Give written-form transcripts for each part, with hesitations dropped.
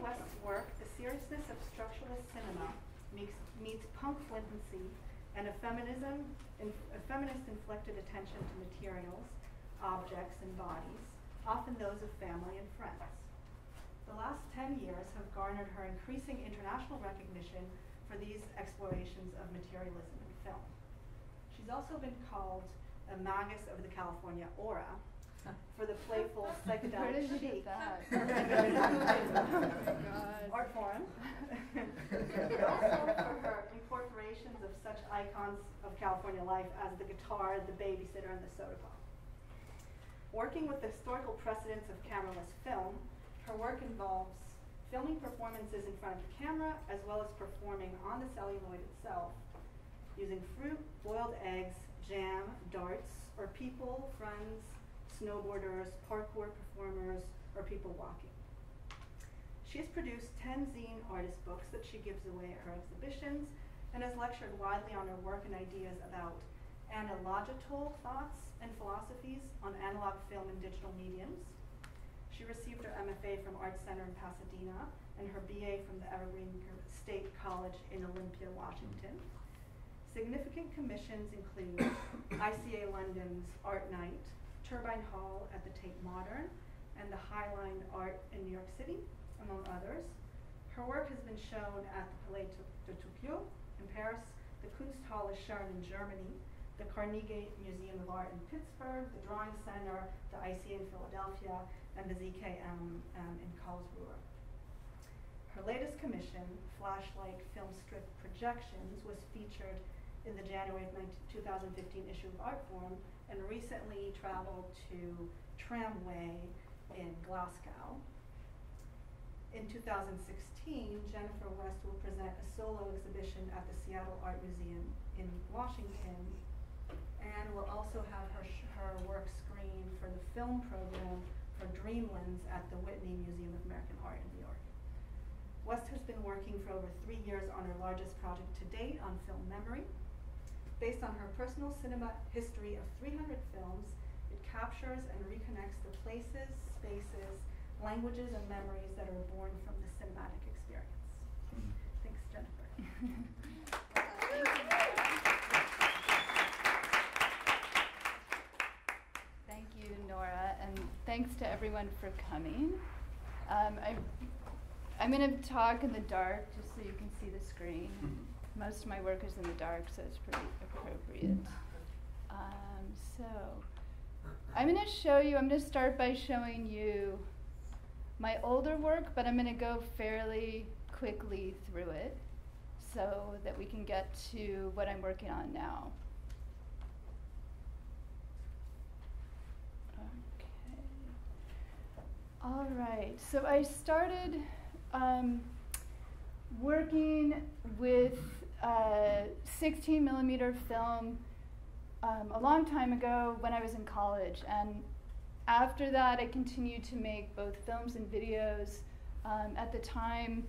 West's work, the seriousness of structuralist cinema meets punk flippancy and a feminist-inflected attention to materials, objects, and bodies, often those of family and friends. The last 10 years have garnered her increasing international recognition for these explorations of materialism in film. She's also been called a magus of the California aura for the playful psychedelic chic art form, but also for her incorporations of such icons of California life as the guitar, the babysitter, and the soda pop. Working with the historical precedents of cameraless film, her work involves filming performances in front of the camera as well as performing on the celluloid itself, using fruit, boiled eggs, jam, darts, or people, friends, snowboarders, parkour performers, or people walking. She has produced 10 zine artist books that she gives away at her exhibitions and has lectured widely on her work and ideas about analogical thoughts and philosophies on analog film and digital mediums. She received her MFA from Art Center in Pasadena and her BA from the Evergreen State College in Olympia, Washington. Significant commissions include ICA London's Art Night, Turbine Hall at the Tate Modern, and the Highline Art in New York City, among others. Her work has been shown at the Palais de Tokyo in Paris, the Kunsthalle Schern in Germany, the Carnegie Museum of Art in Pittsburgh, the Drawing Center, the ICA in Philadelphia, and the ZKM in Karlsruhe. Her latest commission, Flashlight Film Strip Projections, was featured in the January 2015 issue of Artforum and recently traveled to Tramway in Glasgow. In 2016, Jennifer West will present a solo exhibition at the Seattle Art Museum in Washington and will also have her work screened for the film program for Dreamlands at the Whitney Museum of American Art in New York. West has been working for over 3 years on her largest project to date on film memory. Based on her personal cinema history of 300 films, it captures and reconnects the places, spaces, languages, and memories that are born from the cinematic experience. Thanks, Jennifer. Thank you, Nora, and thanks to everyone for coming. I'm going to talk in the dark just so you can see the screen. Most of my work is in the dark, so it's pretty appropriate. So I'm going to start by showing you my older work, but I'm going to go fairly quickly through it so that we can get to what I'm working on now. Okay. All right, so I started working with 16 millimeter film a long time ago when I was in college, and after that I continued to make both films and videos. At the time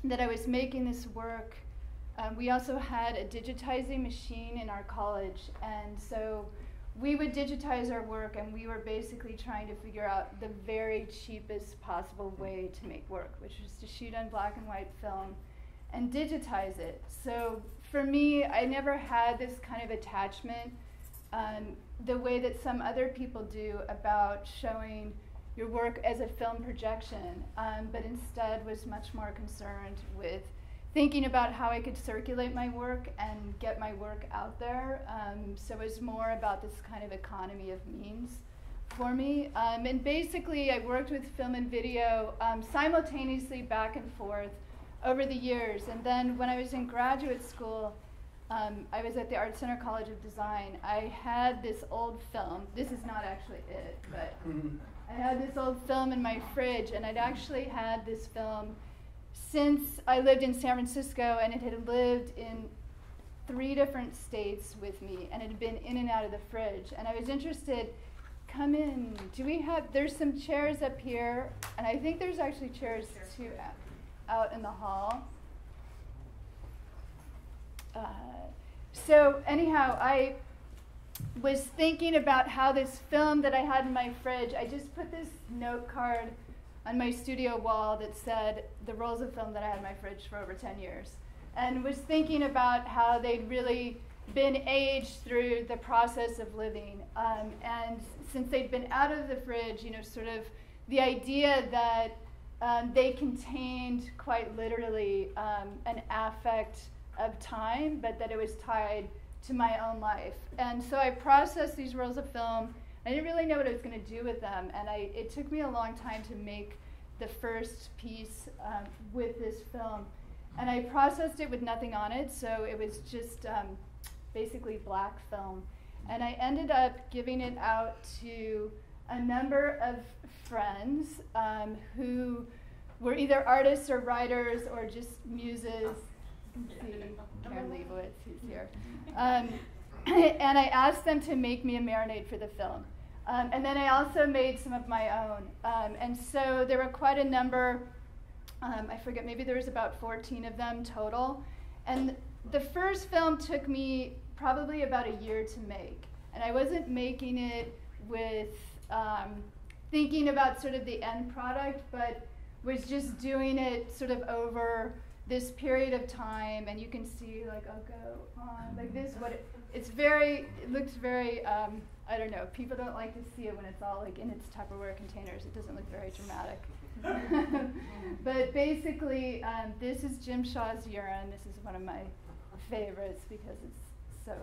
that I was making this work, we also had a digitizing machine in our college, and so we would digitize our work, and we were basically trying to figure out the very cheapest possible way to make work, which was to shoot on black and white film and digitize it. So for me, I never had this kind of attachment the way that some other people do about showing your work as a film projection, but instead was much more concerned with thinking about how I could circulate my work and get my work out there. So it was more about this kind of economy of means for me. And basically I worked with film and video simultaneously back and forth over the years. And then when I was in graduate school, I was at the Art Center College of Design. I had this old film. This is not actually it, but I had this old film in my fridge, and I'd actually had this film since I lived in San Francisco, and it had lived in 3 different states with me, and it had been in and out of the fridge. And I was interested, come in, there's some chairs up here, and I think there's actually chairs too out in the hall. So anyhow, I was thinking about how this film that I had in my fridge, I just put this note card on my studio wall that said the rolls of film that I had in my fridge for over 10 years, and was thinking about how they'd really been aged through the process of living. And since they'd been out of the fridge, sort of the idea that they contained quite literally an affect of time, but that it was tied to my own life. And so I processed these rolls of film. I didn't really know what I was going to do with them, and it took me a long time to make the first piece with this film. And I processed it with nothing on it, so it was just basically black film. And I ended up giving it out to a number of friends who were either artists or writers or just muses. You can see Karen Leibowitz, who's here. And I asked them to make me a marinade for the film. And then I also made some of my own. And so there were quite a number, I forget, maybe there was about 14 of them total. And the first film took me probably about a year to make. And I wasn't making it with thinking about sort of the end product, but was just doing it sort of over this period of time. And you can see, like, I'll go on like this. It looks very, I don't know, people don't like to see it when it's all like in its Tupperware containers. It doesn't look very dramatic. But basically, this is Jim Shaw's urine. This is one of my favorites because it's so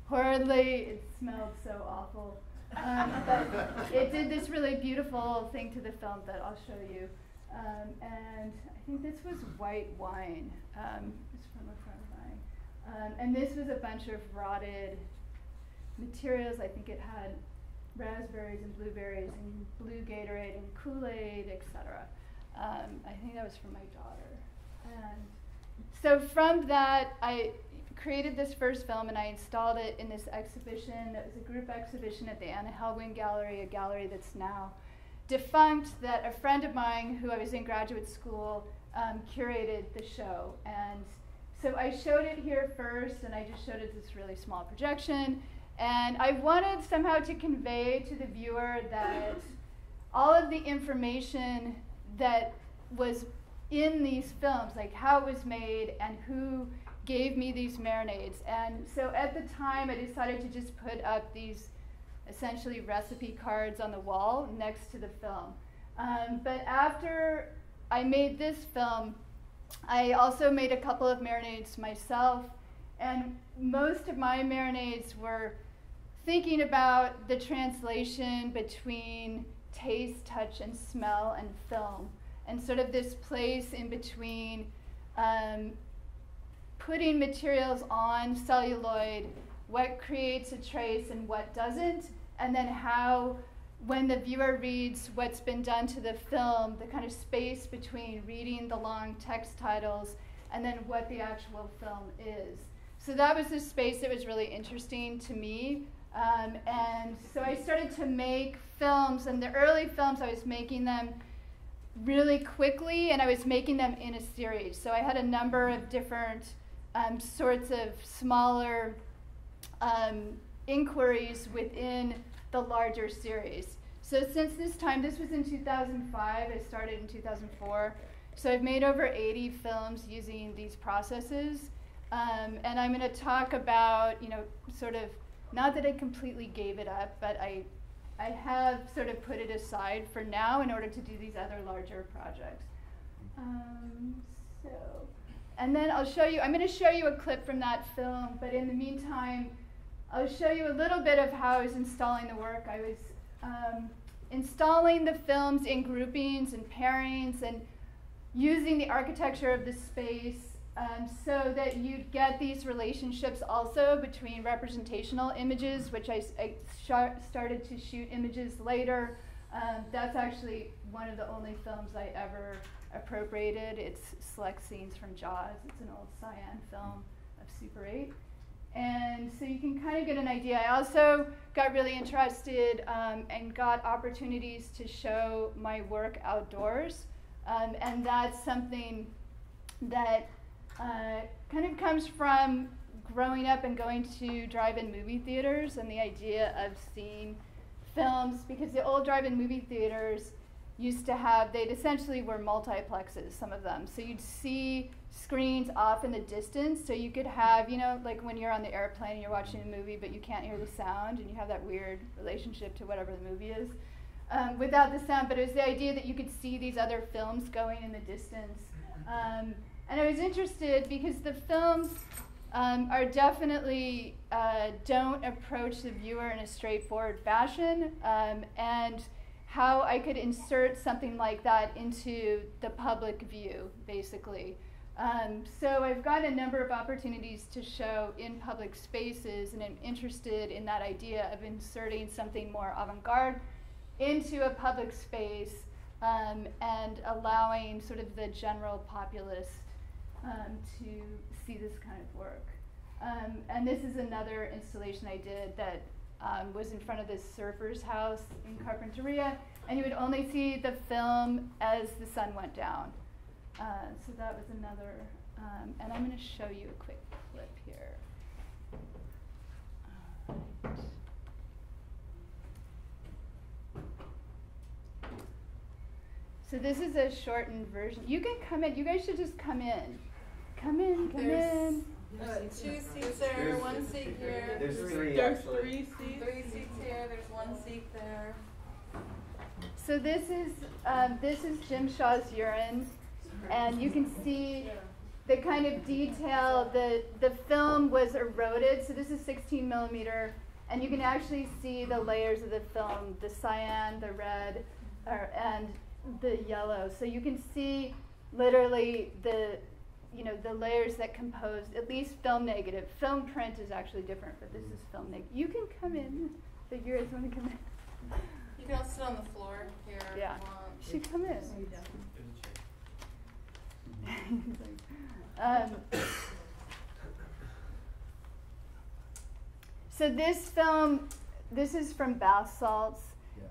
horridly, it smelled so awful. But it did this really beautiful thing to the film that I'll show you. And I think this was white wine. It's from a friend of mine. And this was a bunch of rotted materials. I think it had raspberries and blueberries and blue Gatorade and Kool-Aid, etc. I think that was from my daughter. And so from that, I created this first film and I installed it in this exhibition that was a group exhibition at the Anna Helwing Gallery, a gallery that's now defunct, that a friend of mine who I was in graduate school curated the show. And so I showed it here first, and I just showed it this really small projection. And I wanted somehow to convey to the viewer that all of the information that was in these films, like how it was made and who gave me these marinades. And so at the time, I decided to just put up these essentially recipe cards on the wall next to the film. But after I made this film, I also made a couple of marinades myself, and most of my marinades were thinking about the translation between taste, touch, and smell and film, and sort of this place in between putting materials on celluloid, what creates a trace and what doesn't, and then how, when the viewer reads what's been done to the film, the kind of space between reading the long text titles and then what the actual film is. So that was the space that was really interesting to me. And so I started to make films, and the early films I was making them really quickly, and I was making them in a series. So I had a number of different sorts of smaller inquiries within the larger series. So since this time, this was in 2005, I started in 2004, so I've made over 80 films using these processes. And I'm going to talk about, sort of, not that I completely gave it up, but I have sort of put it aside for now in order to do these other larger projects. And then I'll show you, I'm going to show you a clip from that film, but in the meantime, I'll show you a little bit of how I was installing the work. I was installing the films in groupings and pairings and using the architecture of the space so that you'd get these relationships also between representational images, which I started to shoot images later. That's actually one of the only films I ever appropriated. It's select scenes from Jaws. It's an old cyan film of Super 8. And so you can kind of get an idea. I also got really interested and got opportunities to show my work outdoors. And that's something that kind of comes from growing up and going to drive-in movie theaters and the idea of seeing films, because the old drive-in movie theaters, used to have, they essentially were multiplexes, some of them. So you'd see screens off in the distance, so you could have, you know, like when you're on the airplane and you're watching a movie but you can't hear the sound, and you have that weird relationship to whatever the movie is without the sound. But it was the idea that you could see these other films going in the distance. And I was interested because the films are definitely don't approach the viewer in a straightforward fashion, and how I could insert something like that into the public view, basically. So I've got a number of opportunities to show in public spaces, and I'm interested in that idea of inserting something more avant-garde into a public space, and allowing sort of the general populace to see this kind of work. And this is another installation I did that was in front of this surfer's house in Carpinteria, and you would only see the film as the sun went down. So that was another, and I'm going to show you a quick clip here. Right. So this is a shortened version. You can come in. You guys should just come in. Come in, come in. 2 seats there, 1 seat here. There's three, There's actually. 3 seats. 3 seats here, there's 1 seat there. So this is Jim Shaw's urine, and you can see the kind of detail. The film was eroded, so this is 16 millimeter, and you can actually see the layers of the film: the cyan, the red, and the yellow. So you can see literally the layers that compose, at least film negative. Film print is actually different, but this is film negative. You can come in. The viewers want to come in. You can also sit on the floor here Yeah. if you want. You should come in. So this film, this is from bath salts,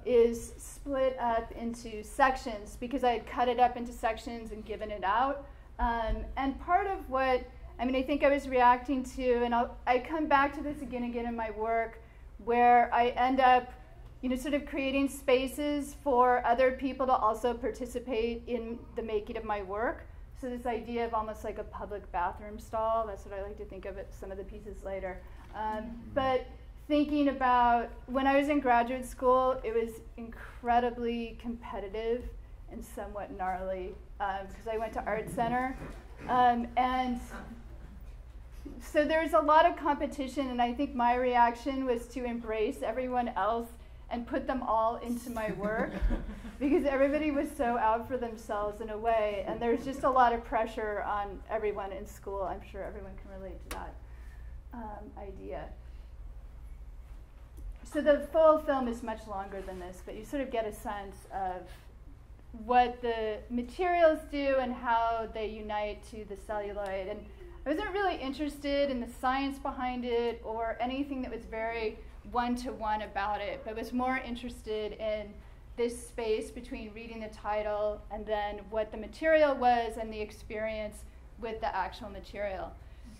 is split up into sections because I had cut it up into sections and given it out. And part of what, I think I was reacting to, and I come back to this again and again in my work, where I end up, sort of creating spaces for other people to also participate in the making of my work. So this idea of almost like a public bathroom stall, that's what I like to think of it, some of the pieces later. But thinking about when I was in graduate school, it was incredibly competitive and somewhat gnarly because I went to Art Center. And so there's a lot of competition, and I think my reaction was to embrace everyone else and put them all into my work because everybody was so out for themselves in a way, and there's just a lot of pressure on everyone in school. I'm sure everyone can relate to that idea. So the full film is much longer than this, but you sort of get a sense of what the materials do and how they unite to the celluloid. And I wasn't really interested in the science behind it or anything that was very one-to-one about it, but was more interested in this space between reading the title and then what the material was and the experience with the actual material.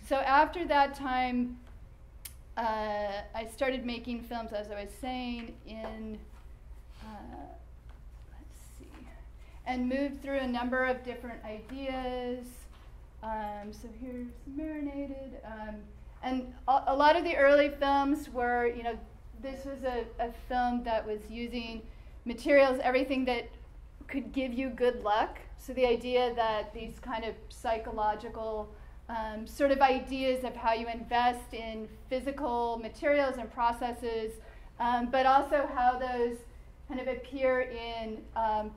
So after that time, I started making films, as I was saying, in, and moved through a number of different ideas. So here's Marinated. And a lot of the early films were, this was a film that was using materials, everything that could give you good luck. So the idea that these kind of psychological sort of ideas of how you invest in physical materials and processes, but also how those kind of appear in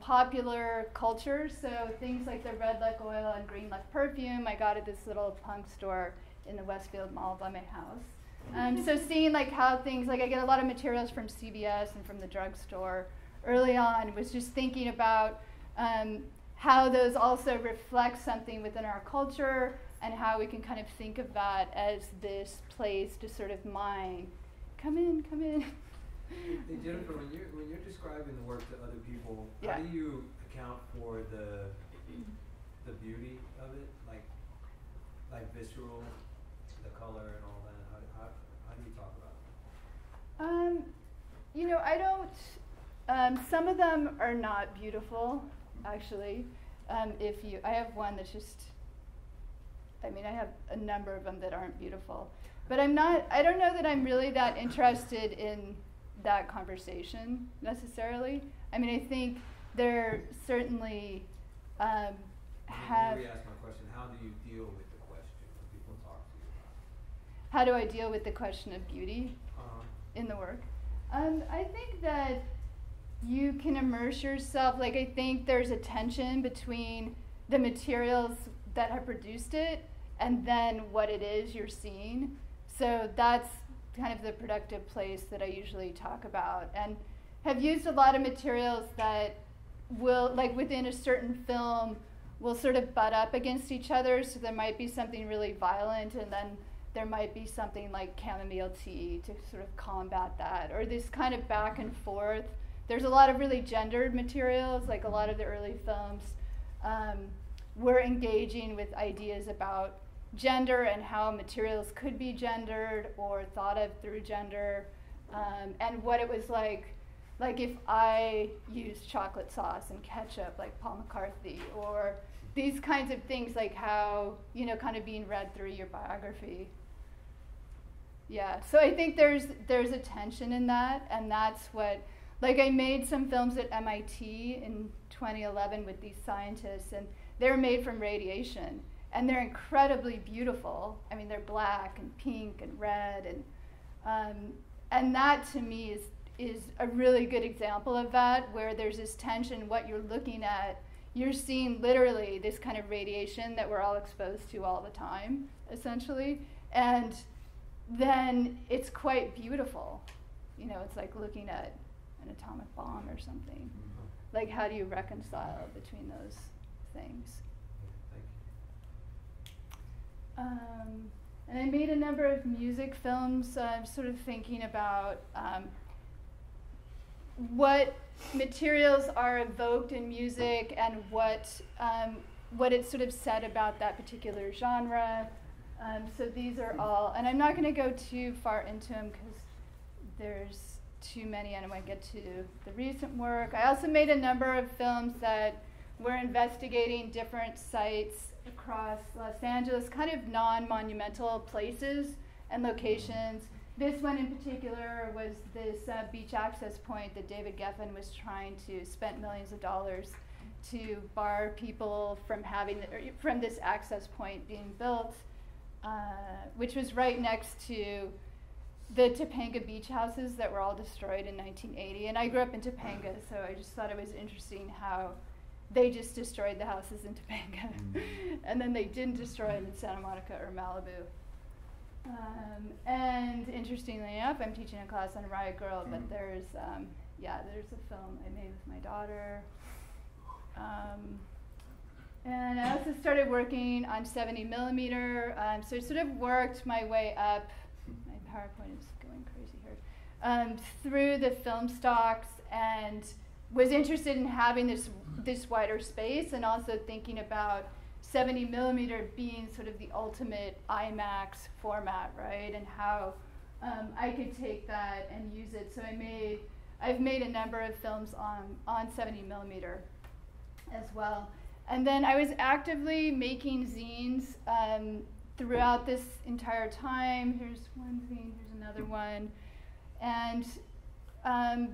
popular culture. So things like the red luck oil and green luck perfume I got at this little punk store in the Westfield Mall by my house. So seeing like how things, like I get a lot of materials from CVS and from the drugstore early on, was just thinking about how those also reflect something within our culture and how we can kind of think of that as this place to sort of mine. Come in, come in. Hey Jennifer, when you're describing the work to other people, Yeah. how do you account for the beauty of it, like visceral, the color and all that? How do you talk about it? I don't. Some of them are not beautiful, actually. I have one that's just, I have a number of them that aren't beautiful. But I don't know that I'm really that interested in that conversation necessarily. I think there certainly have. Let me re-ask my question. How do you deal with the question when people talk to you about it? How do I deal with the question of beauty in the work? I think that you can immerse yourself. I think there's a tension between the materials that have produced it and then what it is you're seeing. So that's kind of the productive place that I usually talk about, and have used a lot of materials that will, within a certain film, will sort of butt up against each other. So there might be something really violent, and then there might be something like chamomile tea to sort of combat that, or this kind of back and forth. There's a lot of really gendered materials, a lot of the early films were engaging with ideas about gender and how materials could be gendered or thought of through gender, and what it was like if I used chocolate sauce and ketchup like Paul McCarthy, or these kinds of things, how, kind of being read through your biography. Yeah, so I think there's a tension in that, and that's what, I made some films at MIT in 2011 with these scientists, and they're made from radiation. And they're incredibly beautiful. They're black and pink and red, and that to me is a really good example of that, where there's this tension. What you're looking at, you're seeing literally this kind of radiation that we're all exposed to all the time, essentially, and then it's quite beautiful. It's like looking at an atomic bomb or something. How do you reconcile between those things? And I made a number of music films, sort of thinking about what materials are evoked in music and what it's sort of said about that particular genre. So these are all, and I'm not going to go too far into them because there's too many, and I want to get to the recent work. I also made a number of films that were investigating different sites across Los Angeles, kind of non-monumental places and locations. This one in particular was this beach access point that David Geffen was trying to spend millions of dollars to bar people from this access point being built, which was right next to the Topanga beach houses that were all destroyed in 1980. And I grew up in Topanga, so I just thought it was interesting how they just destroyed the houses in Topanga, and then they didn't destroy it in Santa Monica or Malibu. And interestingly enough, I'm teaching a class on Riot Girl, but there's a film I made with my daughter. And I also started working on 70 millimeter, so I sort of worked my way up. My PowerPoint is going crazy here. Through the film stocks, and was interested in having this wider space, and also thinking about 70 millimeter being sort of the ultimate IMAX format, right? And how I could take that and use it. So I've made a number of films on 70 millimeter as well. And then I was actively making zines throughout this entire time. Here's one zine, here's another one. And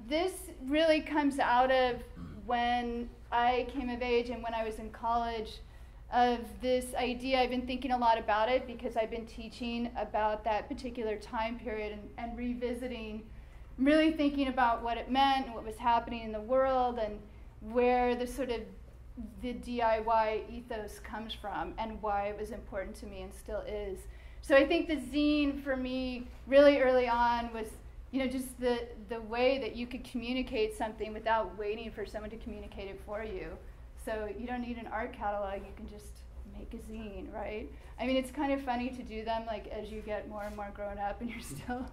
this really comes out of when I came of age and when I was in college, of this idea. I've been thinking a lot about it because I've been teaching about that particular time period and revisiting, really thinking about what it meant and what was happening in the world and where the sort of the DIY ethos comes from and why it was important to me and still is. So I think the zine for me really early on was, just the way that you could communicate something without waiting for someone to communicate it for you. So you don't need an art catalog, you can just make a zine, right? It's kind of funny to do them as you get more and more grown up and you're still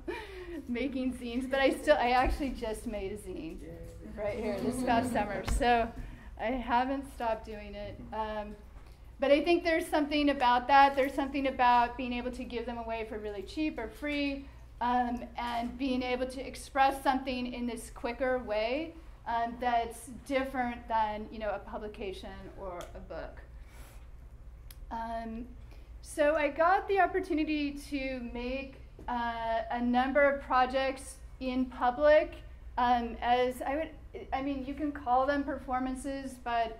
making zines, but I actually just made a zine right here this past summer. So I haven't stopped doing it. But I think there's something about that. There's something about being able to give them away for really cheap or free, and being able to express something in this quicker way. that's different than, you know, a publication or a book. So I got the opportunity to make a number of projects in public, I mean, you can call them performances, but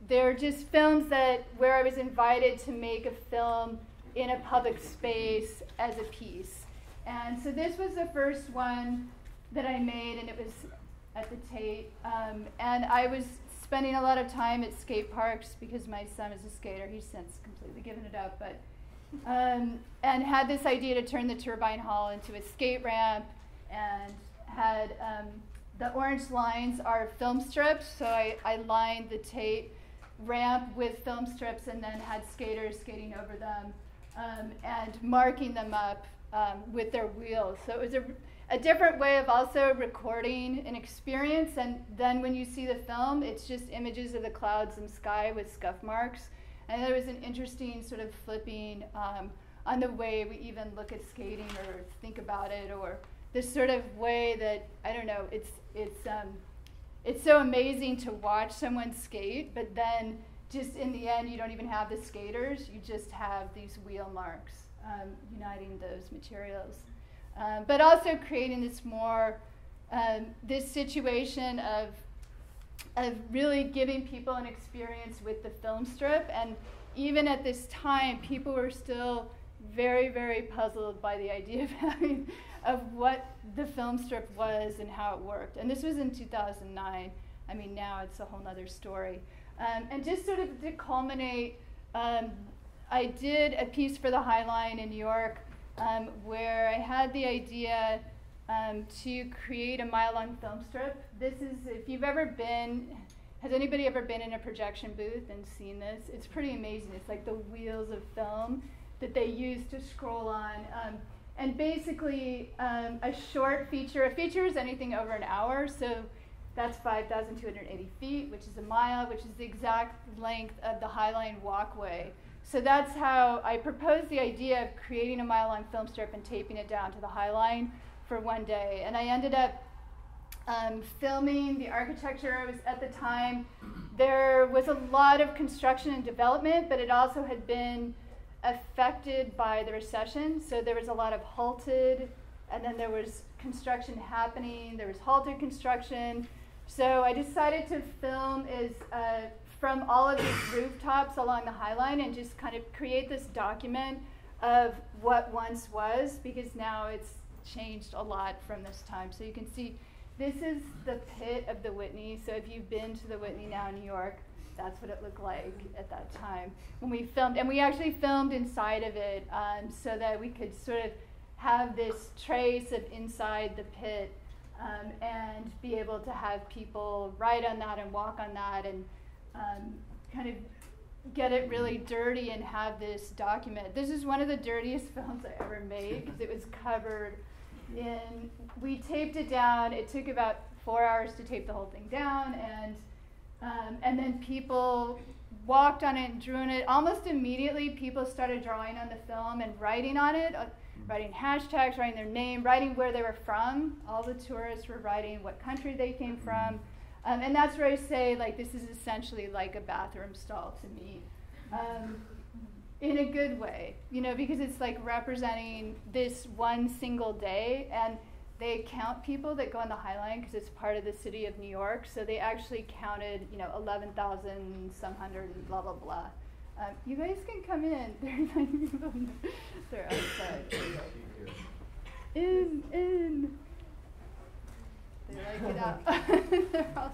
they're just films where I was invited to make a film in a public space as a piece. And so this was the first one that I made, and it was at the Tate. And I was spending a lot of time at skate parks because my son is a skater. He's since completely given it up, but and had this idea to turn the Turbine Hall into a skate ramp, and had the orange lines are film strips, so I lined the Tate ramp with film strips and then had skaters skating over them and marking them up with their wheels. So it was a different way of also recording an experience, and then when you see the film, it's just images of the clouds and sky with scuff marks. And there was an interesting sort of flipping on the way we even look at skating or think about it, or this sort of way that, I don't know, it's so amazing to watch someone skate, but then just in the end you don't even have the skaters, you just have these wheel marks uniting those materials. But also creating this more, this situation of really giving people an experience with the film strip. And even at this time, people were still very, very puzzled by the idea of what the film strip was and how it worked. And this was in 2009. I mean, now it's a whole nother story. And just sort of to culminate, I did a piece for the High Line in New York where I had the idea to create a mile-long film strip. This is, if you've ever been, has anybody ever been in a projection booth and seen this? It's pretty amazing. It's like the wheels of film that they use to scroll on. And basically, a short feature, a feature is anything over an hour, so that's 5,280 feet, which is a mile, which is the exact length of the High Line walkway. So that's how I proposed the idea of creating a mile-long film strip and taping it down to the High Line for one day. And I ended up filming the architecture. It was, at the time, there was a lot of construction and development, but it also had been affected by the recession. So there was a lot of halted, and then there was construction happening. There was halted construction. So I decided to film from all of these rooftops along the High Line and just kind of create this document of what once was, because now it's changed a lot from this time. So you can see this is the pit of the Whitney. So if you've been to the Whitney now in New York, that's what it looked like at that time when we filmed. And we actually filmed inside of it so that we could sort of have this trace of inside the pit and be able to have people ride on that and walk on that and kind of get it really dirty and have this document. This is one of the dirtiest films I ever made because it was covered in, we taped it down. It took about 4 hours to tape the whole thing down, and then people walked on it and drew on it. Almost immediately, people started drawing on the film and writing on it, writing hashtags, writing their name, writing where they were from. All the tourists were writing what country they came from. And that's where I say, like, this is essentially like a bathroom stall to me, in a good way, you know, because it's like representing this one single day, and they count people that go on the High Line because it's part of the city of New York. So they actually counted, 11,000 some hundred and blah blah blah. You guys can come in. They're outside. In. They like it out. They're all,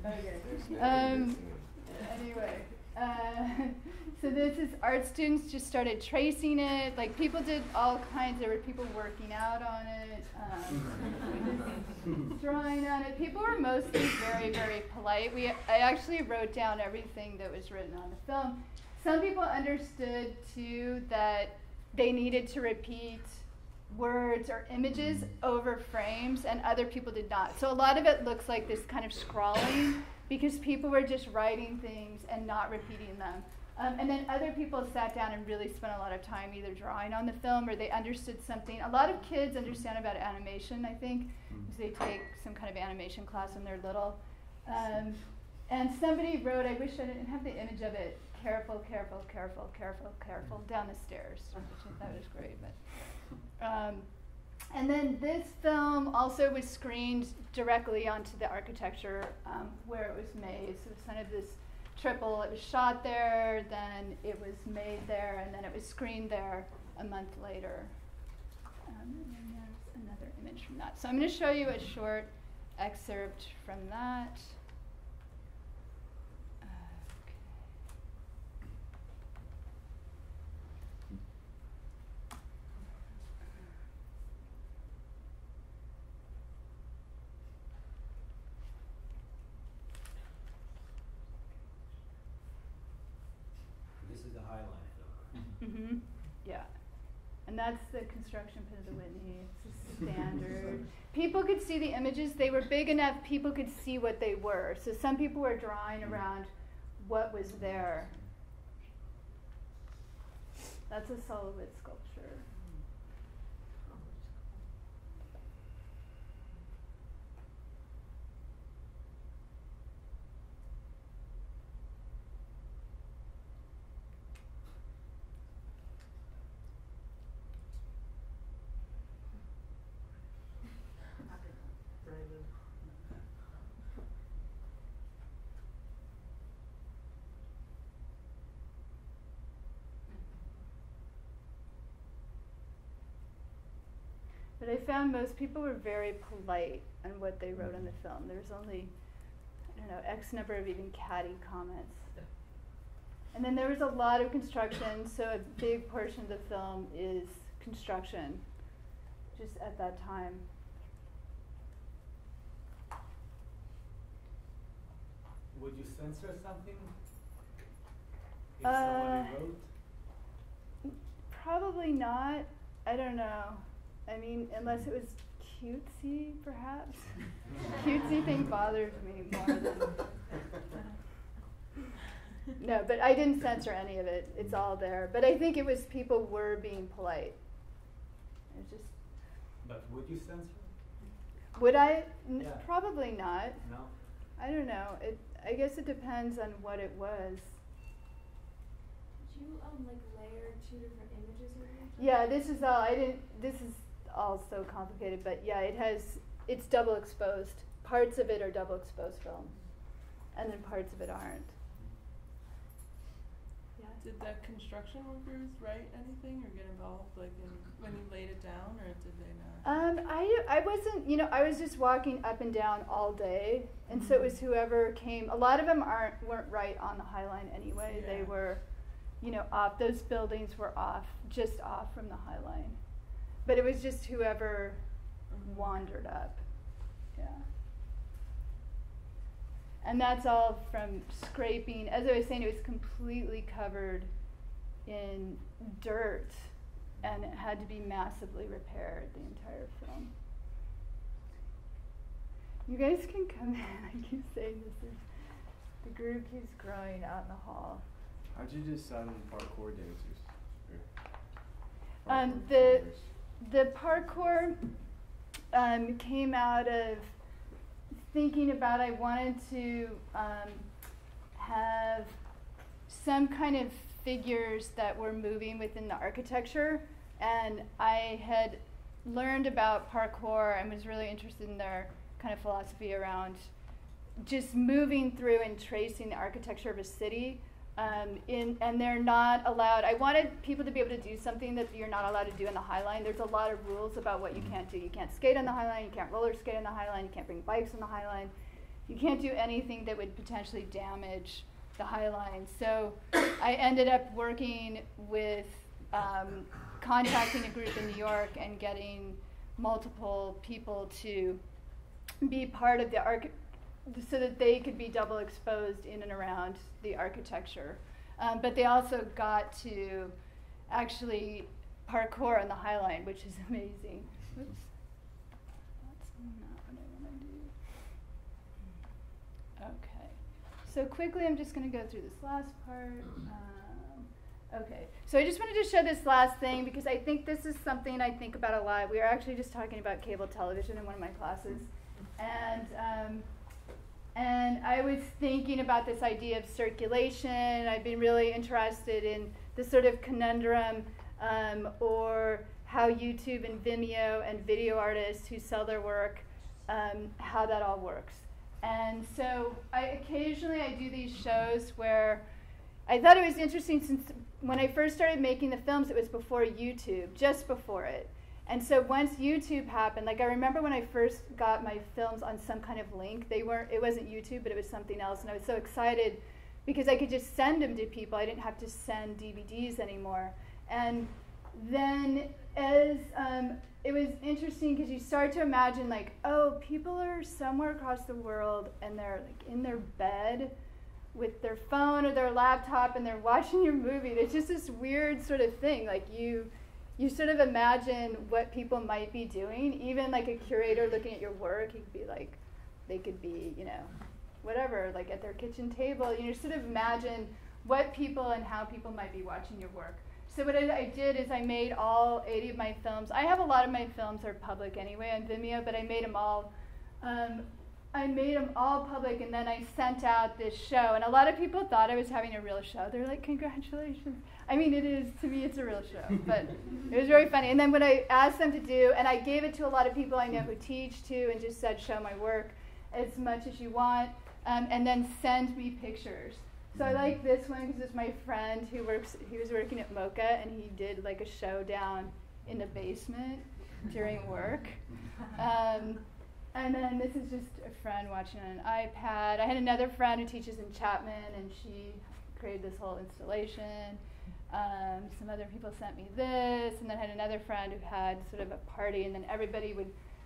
okay. Anyway, so this is art students just started tracing it. Like, people did all kinds. There were people working out on it, drawing on it. People were mostly very, very polite. I actually wrote down everything that was written on the film. Some people understood too that they needed to repeat words or images over frames, and other people did not. So a lot of it looks like this kind of scrawling because people were just writing things and not repeating them. And then other people sat down and really spent a lot of time either drawing on the film or they understood something. A lot of kids understand about animation, I think, because they take some kind of animation class when they're little. And somebody wrote, I wish I didn't have the image of it, careful, careful, careful, careful, careful, down the stairs, which I thought was great. But, and then this film also was screened directly onto the architecture where it was made. So it was kind of this triple. It was shot there, then it was made there, and then it was screened there a month later. And then there's another image from that. So I'm going to show you a short excerpt from that. This is the Highline film. Mm-hmm. Yeah. And that's the construction pit of the Whitney. It's a standard. People could see the images. They were big enough people could see what they were. So some people were drawing around what was there. That's a solid wood sculpture. But I found most people were very polite on what they wrote in the film. There was only, I don't know, X number of even catty comments. And then there was a lot of construction, so a big portion of the film is construction, just at that time. Would you censor something if somebody wrote? Probably not. I don't know. I mean, unless it was cutesy, perhaps. Cutesy thing bothers me more than... No, but I didn't censor any of it. It's all there. But I think it was people were being polite. It was just... But would you censor? Would I? Yeah. Probably not. No? I don't know. I guess it depends on what it was. Did you like layer two different images or anything? Yeah, this is all, this is all so complicated, but yeah, it's double exposed. Parts of it are double exposed film, and then parts of it aren't. Yeah. Did the construction workers write anything or get involved, like when you laid it down, or did they not? I wasn't, I was just walking up and down all day, and so it was whoever came. A lot of them weren't right on the High Line anyway. Yeah. They were, off. Those buildings were just off from the High Line. But it was just whoever wandered up. Yeah. And that's all from scraping. As I was saying, it was completely covered in dirt, and it had to be massively repaired, the entire film. You guys can come in. I keep saying this. The group keeps growing out in the hall. How'd you decide on parkour dancers? The parkour came out of thinking about, I wanted to have some kind of figures that were moving within the architecture, and I had learned about parkour and was really interested in their kind of philosophy around just moving through and tracing the architecture of a city. And they're not allowed. I wanted people to be able to do something that you're not allowed to do in the High Line. There's a lot of rules about what you can't do. You can't skate on the High Line, you can't roller skate on the High Line, you can't bring bikes on the High Line. You can't do anything that would potentially damage the High Line. So I ended up working with contacting a group in New York and getting multiple people to be part of the so that they could be double exposed in and around the architecture. But they also got to actually parkour on the High Line, which is amazing. Oops. That's not what I want to do. Okay. So quickly, I'm just going to go through this last part. Okay. So I just wanted to show this last thing because I think this is something I think about a lot. We were actually just talking about cable television in one of my classes. And I was thinking about this idea of circulation. I've been really interested in the sort of conundrum or how YouTube and Vimeo and video artists who sell their work, how that all works. And so occasionally I do these shows where I thought it was interesting, since when I first started making the films, it was before YouTube, just before it. And so once YouTube happened, like I remember when I first got my films on some kind of link, it wasn't YouTube, but it was something else, and I was so excited because I could just send them to people. I didn't have to send DVDs anymore. And then as it was interesting because you start to imagine, like, oh, people are somewhere across the world and they're like in their bed with their phone or their laptop and they're watching your movie. It's just this weird sort of thing. Like you sort of imagine what people might be doing. Even like a curator looking at your work, he could be like, they could be, you know, whatever, like at their kitchen table. You sort of imagine what people and how people might be watching your work. So what I did is I made all 80 of my films. I have a lot of my films are public anyway on Vimeo, but I made them all. I made them all public, and then I sent out this show. And a lot of people thought I was having a real show. They're like, "Congratulations!" I mean, it is, to me, it's a real show. But it was very funny. And then what I asked them to do, and I gave it to a lot of people I know who teach too, and just said, "Show my work as much as you want, and then send me pictures." So I like this one because it's my friend he was working at Mocha, and he did like a show down in the basement during work. And then this is just a friend watching on an iPad. I had another friend who teaches in Chapman, and she created this whole installation. Some other people sent me this, and then I had another friend who had sort of a party, and then everybody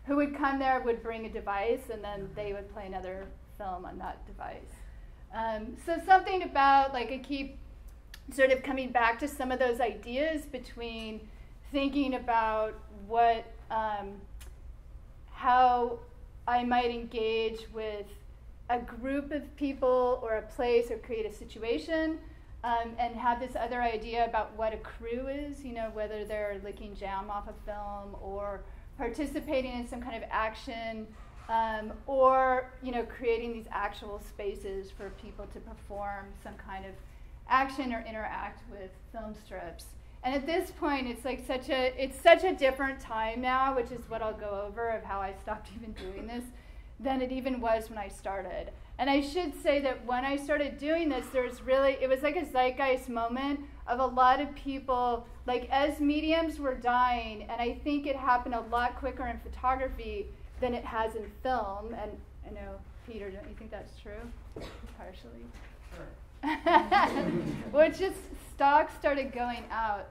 who would come there would bring a device, and then they would play another film on that device. So something about, like, I keep sort of coming back to some of those ideas between thinking about what, how I might engage with a group of people or a place or create a situation, and have this other idea about what a crew is, you know, whether they're licking jam off a film or participating in some kind of action, or, you know, creating these actual spaces for people to perform some kind of action or interact with film strips. And at this point, it's like such a different time now, which is what I'll go over of how I stopped even doing this, than it even was when I started. And I should say that when I started doing this, it was like a zeitgeist moment of a lot of people, like as mediums were dying, and I think it happened a lot quicker in photography than it has in film. And I know, Peter, don't you think that's true? Partially. Sure. Well, it's just stocks started going out,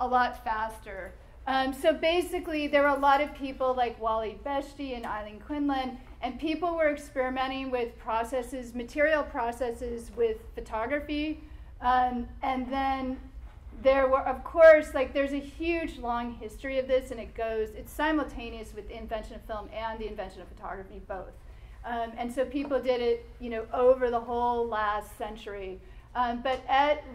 a lot faster. So basically, there were a lot of people like Wally Beshti and Eileen Quinlan, and people were experimenting with processes, material processes with photography. And then there were, of course, like there's a huge long history of this, and it's simultaneous with the invention of film and the invention of photography, both. And so people did it, you know, over the whole last century. But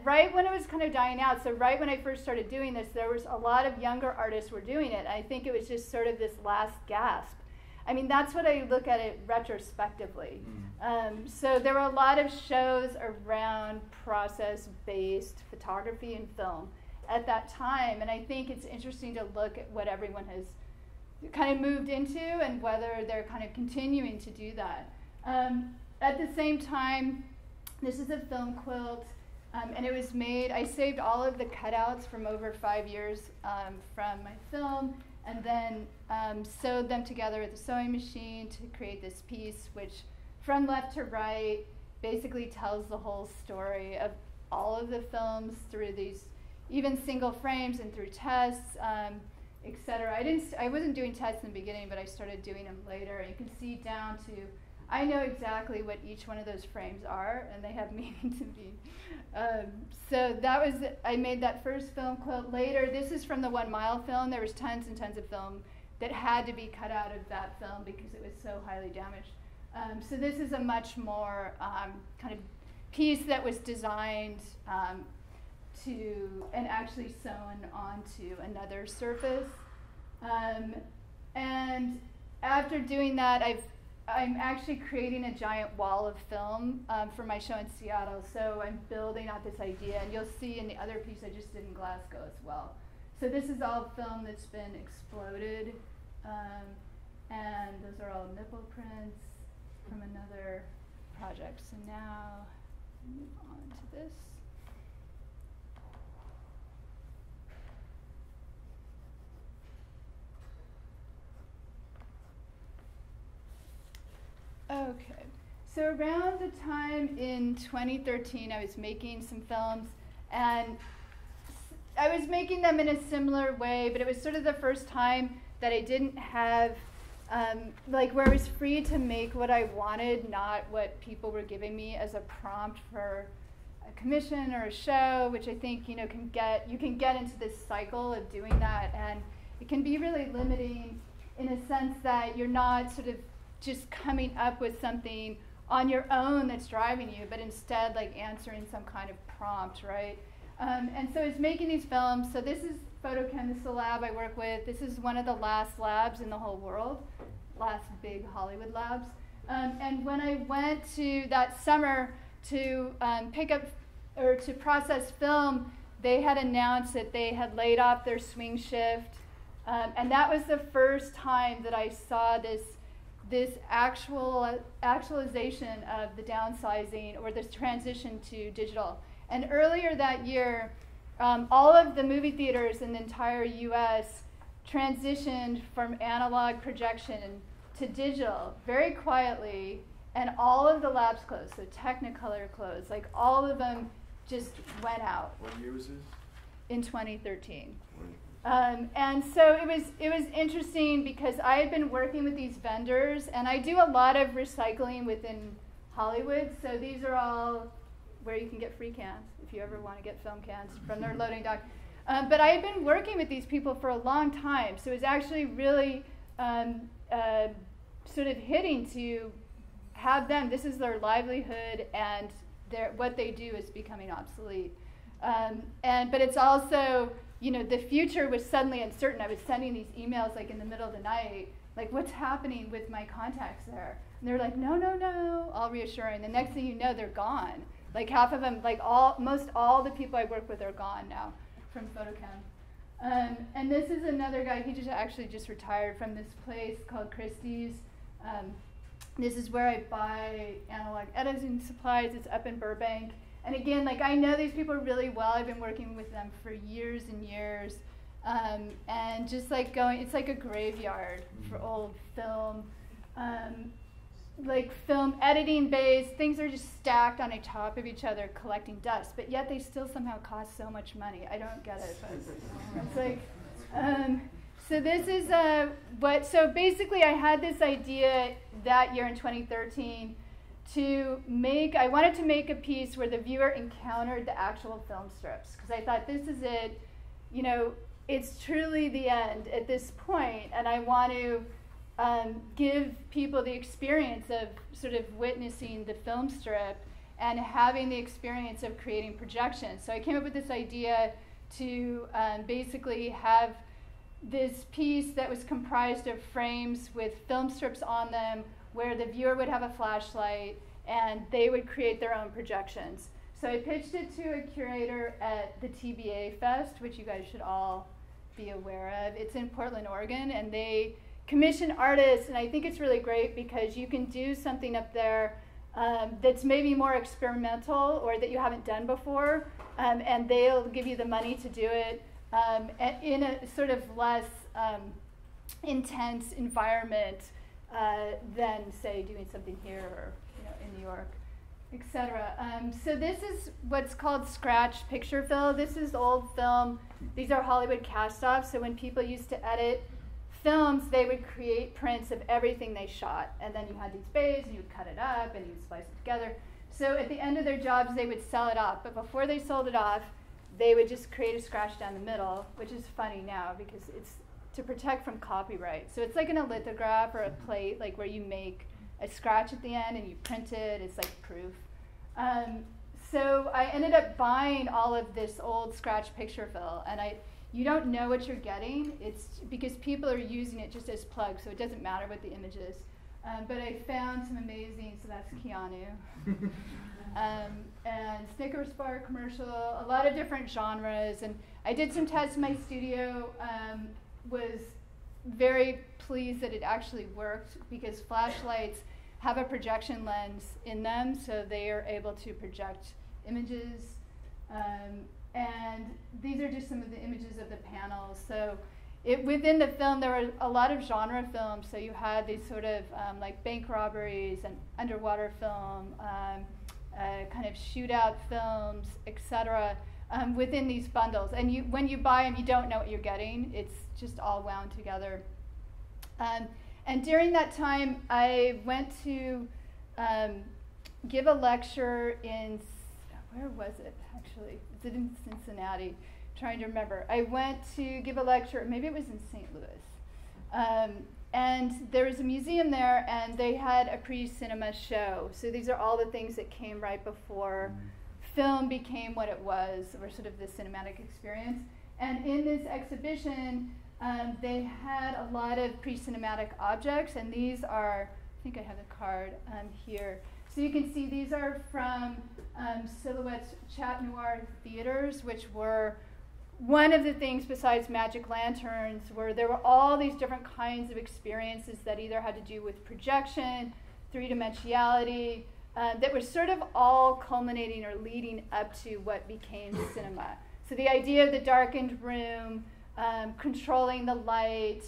right when it was kind of dying out, so right when I first started doing this, there was a lot of younger artists were doing it. I think it was just sort of this last gasp. I mean, that's what I look at it retrospectively. So there were a lot of shows around process-based photography and film at that time. And I think it's interesting to look at what everyone has kind of moved into and whether they're kind of continuing to do that. At the same time, this is a film quilt, and it was made, I saved all of the cutouts from over 5 years from my film, and then sewed them together with a sewing machine to create this piece, which from left to right basically tells the whole story of all of the films through these even single frames and through tests, etc. I wasn't doing tests in the beginning, but I started doing them later. You can see down to, I know exactly what each one of those frames are, and they have meaning to me. So that was, I made that first film quilt. Later, this is from the 1 Mile film. There was tons and tons of film that had to be cut out of that film because it was so highly damaged. So this is a much more kind of piece that was designed and actually sewn onto another surface. And after doing that, I'm actually creating a giant wall of film for my show in Seattle. So I'm building out this idea, and you'll see in the other piece I just did in Glasgow as well. So this is all film that's been exploded, and those are all nipple prints from another project. So now move on to this. Okay, so around the time in 2013, I was making some films, and I was making them in a similar way, but it was sort of the first time that I didn't have, like where I was free to make what I wanted, not what people were giving me as a prompt for a commission or a show, which I think, you know, you can get into this cycle of doing that, and it can be really limiting in a sense that you're not sort of just coming up with something on your own that's driving you, but instead like answering some kind of prompt, right? And so I was making these films. So this is Photochem, this is the lab I work with. This is one of the last labs in the whole world, last big Hollywood labs. And when I went to that summer to pick up or to process film, they had announced that they had laid off their swing shift. And that was the first time that I saw this actualization of the downsizing or this transition to digital. And earlier that year, all of the movie theaters in the entire US transitioned from analog projection to digital very quietly, and all of the labs closed, so Technicolor closed, like all of them just went out. What year was this? In 2013. And so it was interesting because I had been working with these vendors, and I do a lot of recycling within Hollywood. So these are all where you can get free cans if you ever want to get film cans from their loading dock. But I had been working with these people for a long time, so it was actually really sort of hitting to have them. This is their livelihood, and what they do is becoming obsolete. But it's also, you know, the future was suddenly uncertain. I was sending these emails like in the middle of the night, like, what's happening with my contacts there? And they're like, no, all reassuring. The next thing you know, they're gone. Like half of them, like most all the people I work with are gone now from Photochem. And this is another guy, he just retired from this place called Christie's. This is where I buy analog editing supplies. It's up in Burbank. And again, like I know these people really well. I've been working with them for years and years. And just like it's like a graveyard for old film. Like film editing bays, things are just stacked on top of each other collecting dust, but yet they still somehow cost so much money. I don't get it. But it's like, so this is so basically I had this idea that year in 2013 I wanted to make a piece where the viewer encountered the actual film strips, because I thought this is it, you know, it's truly the end at this point, and I want to give people the experience of sort of witnessing the film strip and having the experience of creating projections. So I came up with this idea to basically have this piece that was comprised of frames with film strips on them, where the viewer would have a flashlight and they would create their own projections. So I pitched it to a curator at the TBA Fest, which you guys should all be aware of. It's in Portland, Oregon, and they commission artists, and I think it's really great because you can do something up there that's maybe more experimental or that you haven't done before, and they'll give you the money to do it in a sort of less intense environment than, say, doing something here or in New York, etc. So this is what's called scratch picture fill. This is old film. These are Hollywood cast-offs. So when people used to edit films, they would create prints of everything they shot, and then you had these bays, and you'd cut it up, and you'd splice it together. So at the end of their jobs, they would sell it off, but before they sold it off, they would just create a scratch down the middle, which is funny now because it's to protect from copyright. So it's like in a lithograph or a plate, like where you make a scratch at the end and you print it. It's like proof. So I ended up buying all of this old scratch picture fill, and you don't know what you're getting. It's because people are using it just as plugs, so it doesn't matter what the image is. But I found some amazing, so that's Keanu. And Snickers bar commercial, a lot of different genres. And I did some tests in my studio, was very pleased that it actually worked because flashlights have a projection lens in them, so they are able to project images. And these are just some of the images of the panels. So within the film, there were a lot of genre films. So you had these sort of like bank robberies and underwater film, kind of shootout films, etc. Within these bundles. And when you buy them, you don't know what you're getting. It's just all wound together. And during that time, I went to give a lecture in, where was it actually? Is it in Cincinnati? I'm trying to remember. I went to give a lecture, maybe it was in St. Louis. And there was a museum there, and they had a pre-cinema show. So these are all the things that came right before film became what it was, or sort of the cinematic experience. And in this exhibition, they had a lot of pre-cinematic objects, and these are, I think I have the card here. So you can see these are from Silhouette's Chat Noir theaters, which were one of the things besides magic lanterns, where there were all these different kinds of experiences that either had to do with projection, three-dimensionality, that were sort of all culminating or leading up to what became cinema. So the idea of the darkened room, controlling the light,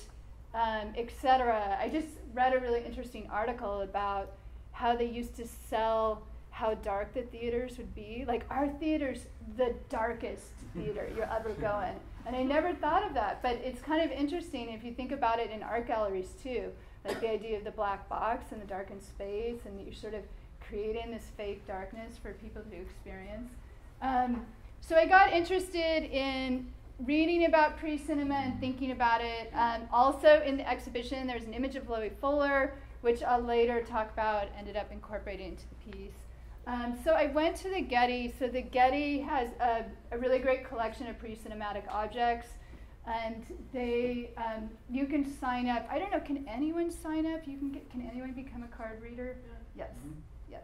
etc. I just read a really interesting article about how they used to sell how dark the theaters would be. Like, our theater's the darkest theater you're ever going. And I never thought of that, but it's kind of interesting if you think about it in art galleries too. Like the idea of the black box and the darkened space, and you're sort of creating this fake darkness for people to experience. So I got interested in reading about pre-cinema and thinking about it. Also in the exhibition, there's an image of Loie Fuller, which I'll later talk about, ended up incorporating into the piece. So I went to the Getty. So the Getty has a really great collection of pre-cinematic objects, and they you can sign up. I don't know, can anyone sign up? Can anyone become a card reader? Yeah. Yes.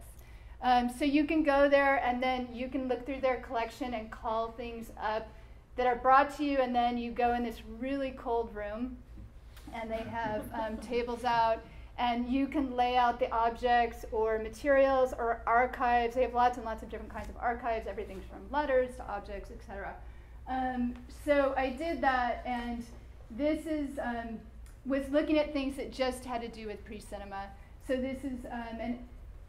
Yes. So you can go there, and then you can look through their collection and call things up that are brought to you, and then you go in this really cold room, and they have tables out, and you can lay out the objects or materials or archives. They have lots and lots of different kinds of archives, everything from letters to objects, etc. So I did that, and this is was looking at things that just had to do with pre-cinema. So this is an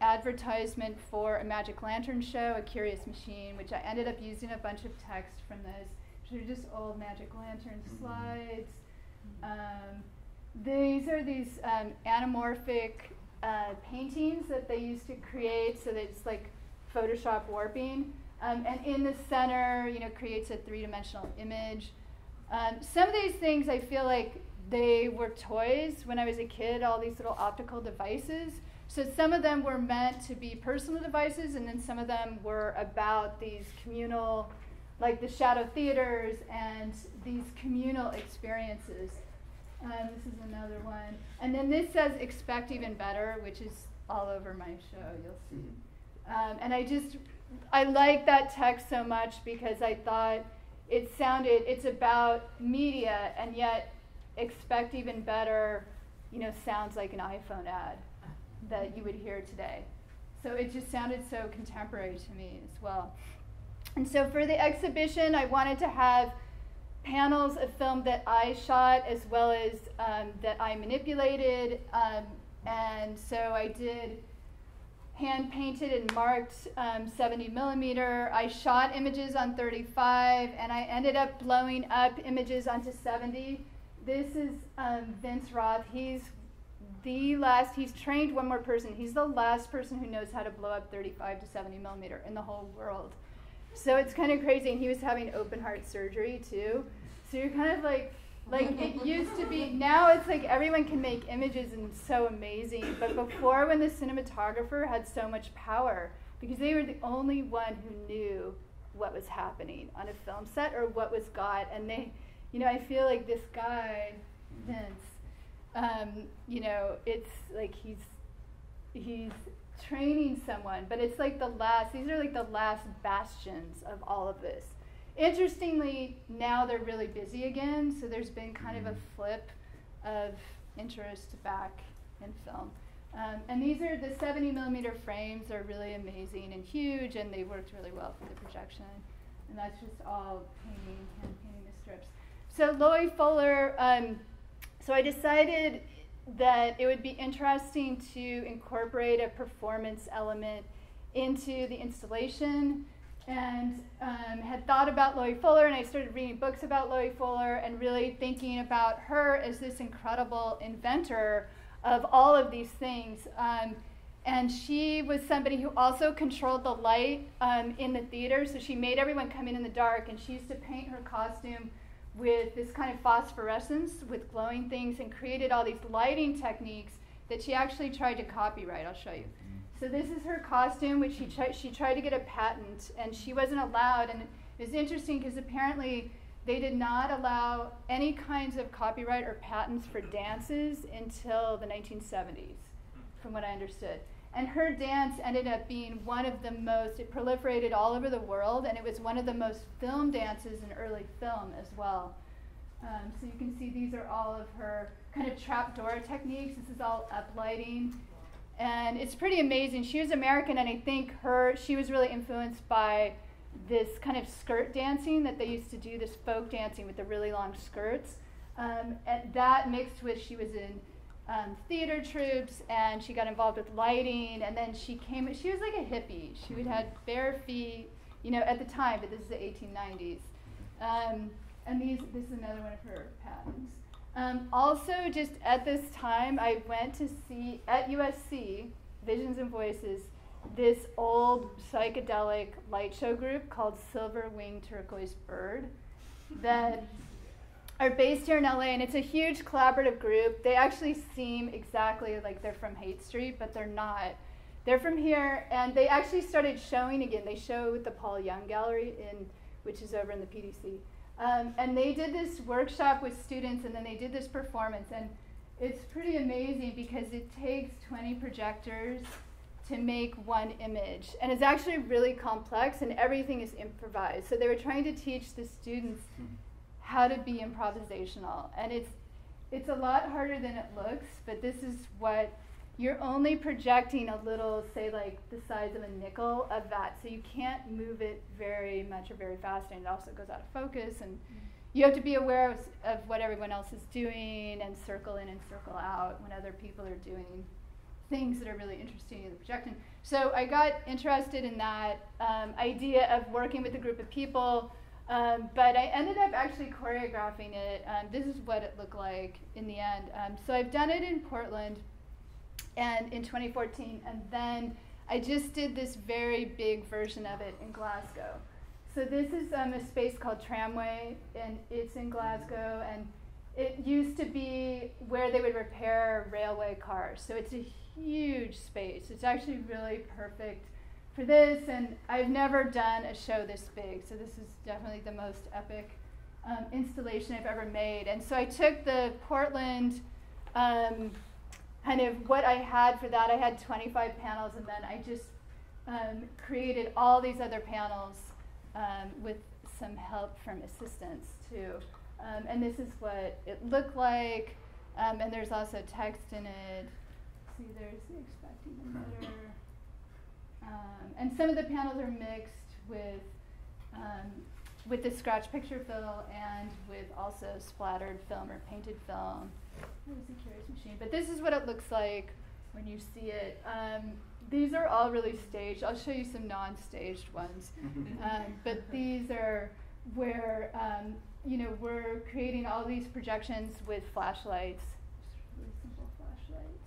advertisement for a magic lantern show, A Curious Machine, which I ended up using a bunch of text from this. They're just old magic lantern slides. These are these anamorphic paintings that they used to create, so that it's like Photoshop warping. And in the center, creates a three-dimensional image. Some of these things, I feel like they were toys when I was a kid, all these little optical devices. So some of them were meant to be personal devices, and then some of them were about these communal, like the shadow theaters and these communal experiences. This is another one. And then this says expect even better, which is all over my show, you'll see. And I like that text so much because I thought it's about media, and yet expect even better, sounds like an iPhone ad that you would hear today. So it just sounded so contemporary to me as well. And so for the exhibition, I wanted to have panels of film that I shot as well as that I manipulated. And so I did hand-painted and marked 70 millimeter. I shot images on 35, and I ended up blowing up images onto 70. This is Vince Roth. He's trained one more person. He's the last person who knows how to blow up 35 to 70 millimeter in the whole world. So it's kind of crazy, and he was having open heart surgery too. So you're kind of like it used to be, now it's like everyone can make images and it's so amazing. But before, when the cinematographer had so much power, because they were the only one who knew what was happening on a film set or what was got, and You know, I feel like this guy, Vince, you know, it's like he's training someone, but it's like these are like the last bastions of all of this. Interestingly, now they're really busy again, so there's been kind of a flip of interest back in film. And these are the 70 millimeter frames are really amazing and huge, and they worked really well for the projection. And that's just all hand painting the strips. So Loie Fuller, so I decided that it would be interesting to incorporate a performance element into the installation, and had thought about Loie Fuller, and I started reading books about Loie Fuller and really thinking about her as this incredible inventor of all of these things. And she was somebody who also controlled the light in the theater, so she made everyone come in the dark, and she used to paint her costume with this kind of phosphorescence with glowing things, and created all these lighting techniques that she actually tried to copyright. I'll show you. So this is her costume, which she tried to get a patent, and she wasn't allowed. And it was interesting because apparently they did not allow any kinds of copyright or patents for dances until the 1970s, from what I understood. And her dance ended up being one of the most, it proliferated all over the world, and it was one of the most filmed dances in early film as well. So you can see these are all of her kind of trapdoor techniques. This is all uplighting. And it's pretty amazing. She was American, and I think she was really influenced by this kind of skirt dancing that they used to do, this folk dancing with the really long skirts. And that mixed with, she was in theater troupes, and she got involved with lighting, and then she was like a hippie. She would have bare feet, you know, at the time, but this is the 1890s. And this is another one of her patents. Also, just at this time, I went to see, at USC, Visions and Voices, this old psychedelic light show group called Silver Winged Turquoise Bird that are based here in LA, and it's a huge collaborative group. They actually seem exactly like they're from Haight Street, but they're not. They're from here, and they actually started showing again. They show at the Paul Young Gallery, which is over in the PDC. And they did this workshop with students, and then they did this performance. And it's pretty amazing because it takes 20 projectors to make one image. And it's actually really complex, and everything is improvised. So they were trying to teach the students how to be improvisational. And it's a lot harder than it looks, but this is what you're only projecting a little, say like the size of a nickel of that, so you can't move it very much or very fast, and it also goes out of focus, and you have to be aware of what everyone else is doing, and circle in and circle out when other people are doing things that are really interesting in the projection. So I got interested in that idea of working with a group of people, but I ended up actually choreographing it. This is what it looked like in the end. So I've done it in Portland, and in 2014, and then I just did this very big version of it in Glasgow. So this is a space called Tramway, and it's in Glasgow, and it used to be where they would repair railway cars. So it's a huge space. It's actually really perfect for this, and I've never done a show this big, so this is definitely the most epic installation I've ever made. And so I took the Portland kind of what I had for that. I had 25 panels, and then I just created all these other panels with some help from assistants too. And this is what it looked like, and there's also text in it. See, there's the expecting the motor. And some of the panels are mixed with the scratch picture fill and with also splattered film or painted film. That was a curious machine. But this is what it looks like when you see it. These are all really staged. I'll show you some non-staged ones. But these are where, we're creating all these projections with flashlights. Just really simple flashlights.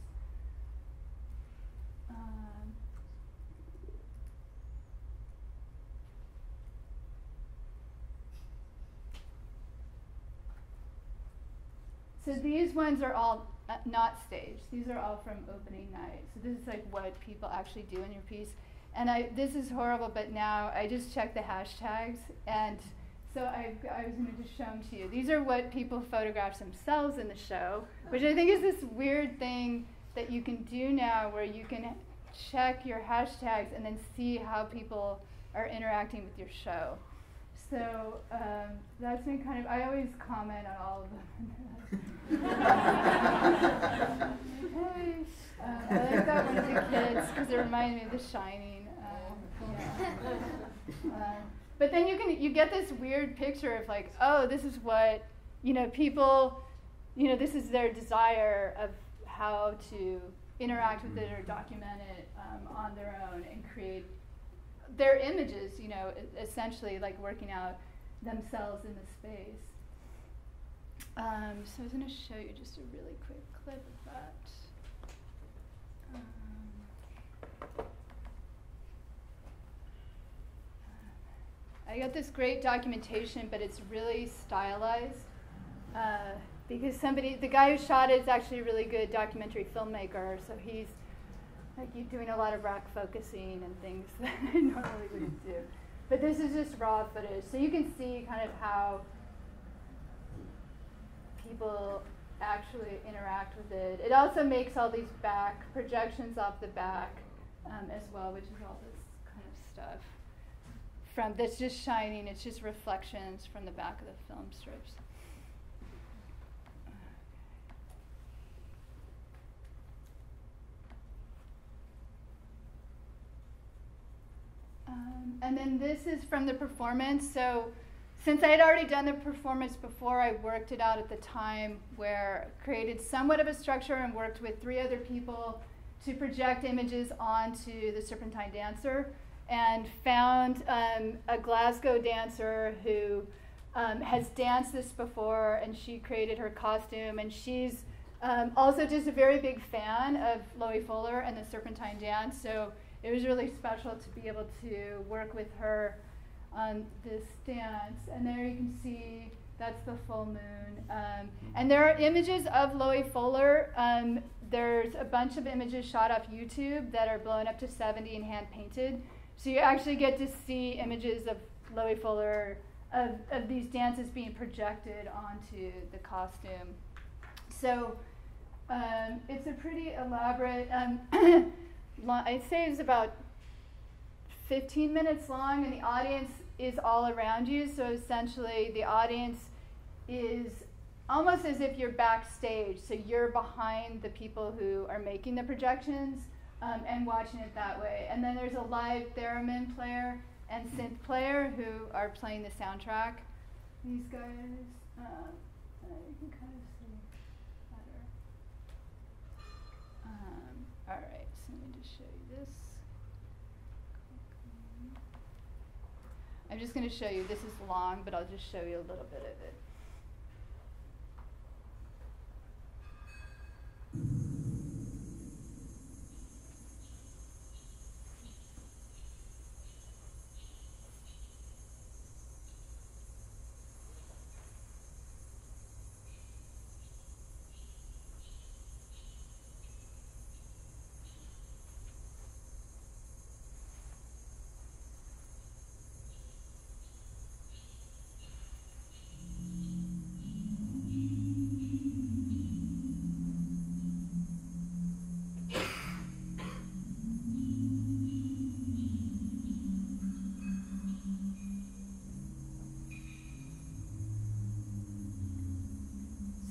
So these ones are all not staged. These are all from opening night. So this is like what people actually do in your piece. And this is horrible, but now I just check the hashtags, and So I was going to just show them to you. These are what people photograph themselves in the show, which I think is this weird thing that you can do now where you can check your hashtags and then see how people are interacting with your show. So that's been kind of, I always comment on all of them. Hey. I like that one of the kids because it reminded me of The Shining. But then you get this weird picture of like, oh, this is what, people, this is their desire of how to interact with it or document it on their own and create their images, essentially like working out themselves in the space. So I was going to show you just a really quick clip of that. I got this great documentation, but it's really stylized because the guy who shot it is actually a really good documentary filmmaker, so he's doing a lot of rack focusing and things that I normally wouldn't do. But this is just raw footage, so you can see kind of how people actually interact with it. It also makes all these back projections off the back as well, which is all this kind of stuff. That's just shining, it's just reflections from the back of the film strips. And then this is from the performance. So since I had already done the performance before, I worked it out at the time where I created somewhat of a structure and worked with 3 other people to project images onto the Serpentine dancer, and found a Glasgow dancer who has danced this before, and she created her costume, and she's also just a very big fan of Loie Fuller and the Serpentine dance, so it was really special to be able to work with her on this dance. And there you can see that's the full moon. And there are images of Loie Fuller. There's a bunch of images shot off YouTube that are blown up to 70 and hand painted. So you actually get to see images of Loie Fuller, of these dances being projected onto the costume. So it's a pretty elaborate, I'd say it's about 15 minutes long, and the audience is all around you. So essentially the audience is almost as if you're backstage. So you're behind the people who are making the projections and watching it that way. And then there's a live theremin player and synth player who are playing the soundtrack. These guys, you can kind of see better. All right, so let me just show you this. I'm just going to show you, this is long, but I'll just show you a little bit of it.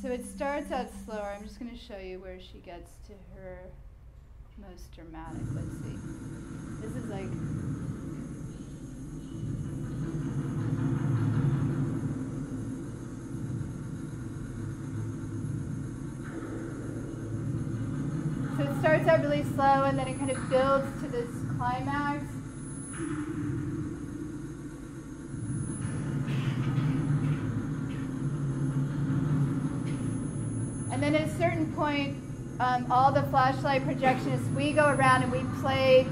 So it starts out slower. I'm just going to show you where she gets to her most dramatic. Let's see. This is like... So it starts out really slow, and then it kind of builds to this climax. And then at a certain point, all the flashlight projectionists, we go around and we play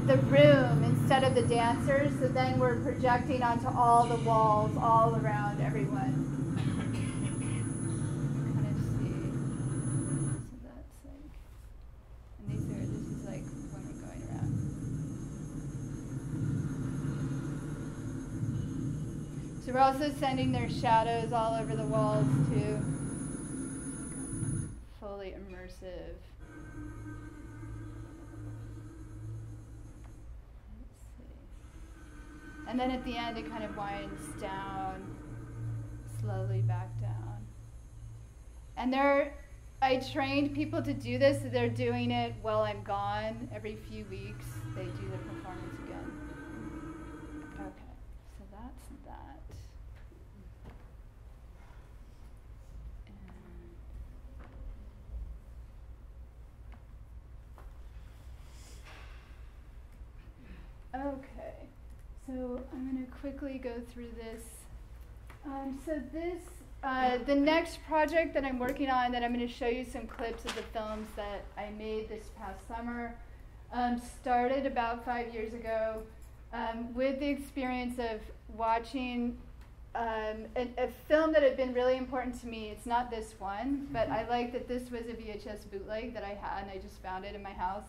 the room instead of the dancers, so then we're projecting onto all the walls, all around everyone. Kind of see. So that's like, and this is like when we're going around. So we're also sending their shadows all over the walls too. Fully immersive. Let's see. And then at the end it kind of winds down, slowly back down. And I trained people to do this, so they're doing it while I'm gone. Every few weeks they do the performance again. Okay, so that's that. Okay, so I'm going to quickly go through this. The next project that I'm working on, that I'm going to show you some clips of the films that I made this past summer, started about 5 years ago with the experience of watching a film that had been really important to me. It's not this one, but I like that this was a VHS bootleg that I had, and I just found it in my house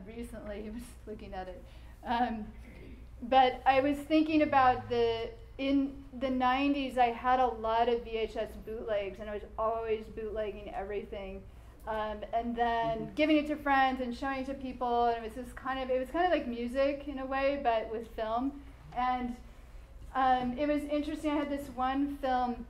recently. I was looking at it. But I was thinking about in the 90s, I had a lot of VHS bootlegs, and I was always bootlegging everything, and then giving it to friends and showing it to people. And it was kind of like music in a way, but with film. And it was interesting. I had this one film,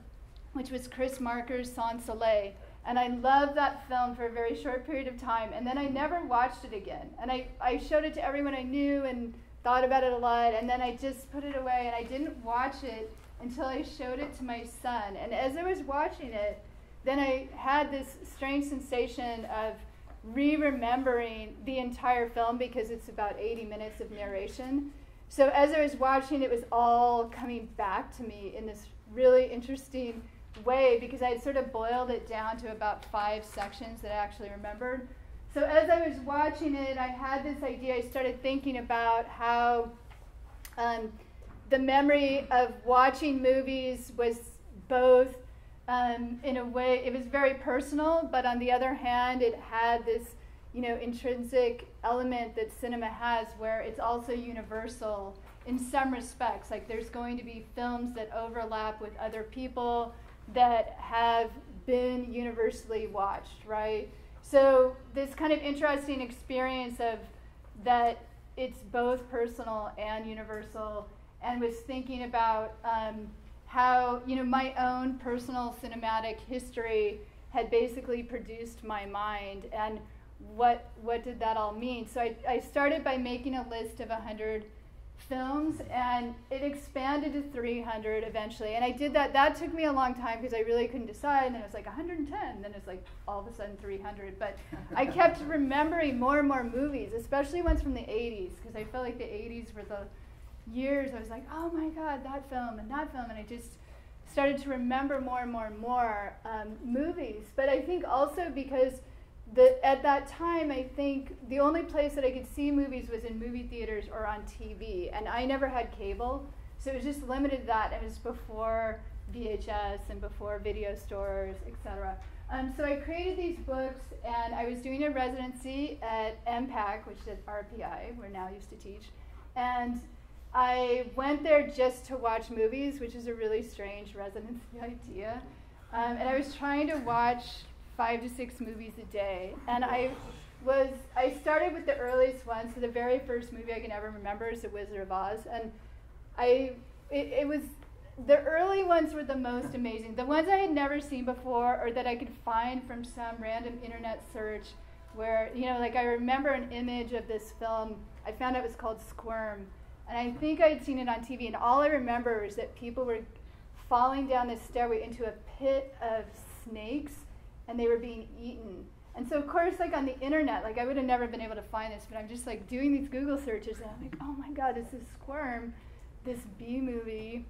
which was Chris Marker's Sans Soleil, and I loved that film for a very short period of time. And then I never watched it again. And I showed it to everyone I knew and thought about it a lot, and then I just put it away, and I didn't watch it until I showed it to my son. And as I was watching it, then I had this strange sensation of re-remembering the entire film, because it's about 80 minutes of narration. So as I was watching, it was all coming back to me in this really interesting way, because I had sort of boiled it down to about 5 sections that I actually remembered. So as I was watching it, I had this idea. I started thinking about how the memory of watching movies was both, in a way, it was very personal, but on the other hand, it had this, intrinsic element that cinema has, where it's also universal in some respects. Like, there's going to be films that overlap with other people that have been universally watched, right? So this kind of interesting experience of that it's both personal and universal, and was thinking about how, my own personal cinematic history had basically produced my mind, and what did that all mean? So I started by making a list of 100 films, and it expanded to 300 eventually. And I did that. That took me a long time, because I really couldn't decide. And then it was like 110. Then it's like all of a sudden 300. But I kept remembering more and more movies, especially ones from the 80s, because I felt like the 80s were the years I was like, oh my God, that film and that film. And I just started to remember more and more and more movies. But I think also because at that time, I think the only place that I could see movies was in movie theaters or on TV, and I never had cable, so it was just limited to that. It was before VHS and before video stores, etc. So I created these books, and I was doing a residency at MPAC, which is at RPI, where now I used to teach, and I went there just to watch movies, which is a really strange residency idea, and I was trying to watch 5 to 6 movies a day, and I started with the earliest ones. So the very first movie I can ever remember is The Wizard of Oz, and it was, the early ones were the most amazing. The ones I had never seen before, or that I could find from some random internet search, where like I remember an image of this film. I found out it was called Squirm, and I think I had seen it on TV, and all I remember is that people were falling down this stairway into a pit of snakes, and they were being eaten. And so, of course, like on the internet, like I would have never been able to find this, but I'm just like doing these Google searches, and I'm like, oh my God, this is Squirm, this B movie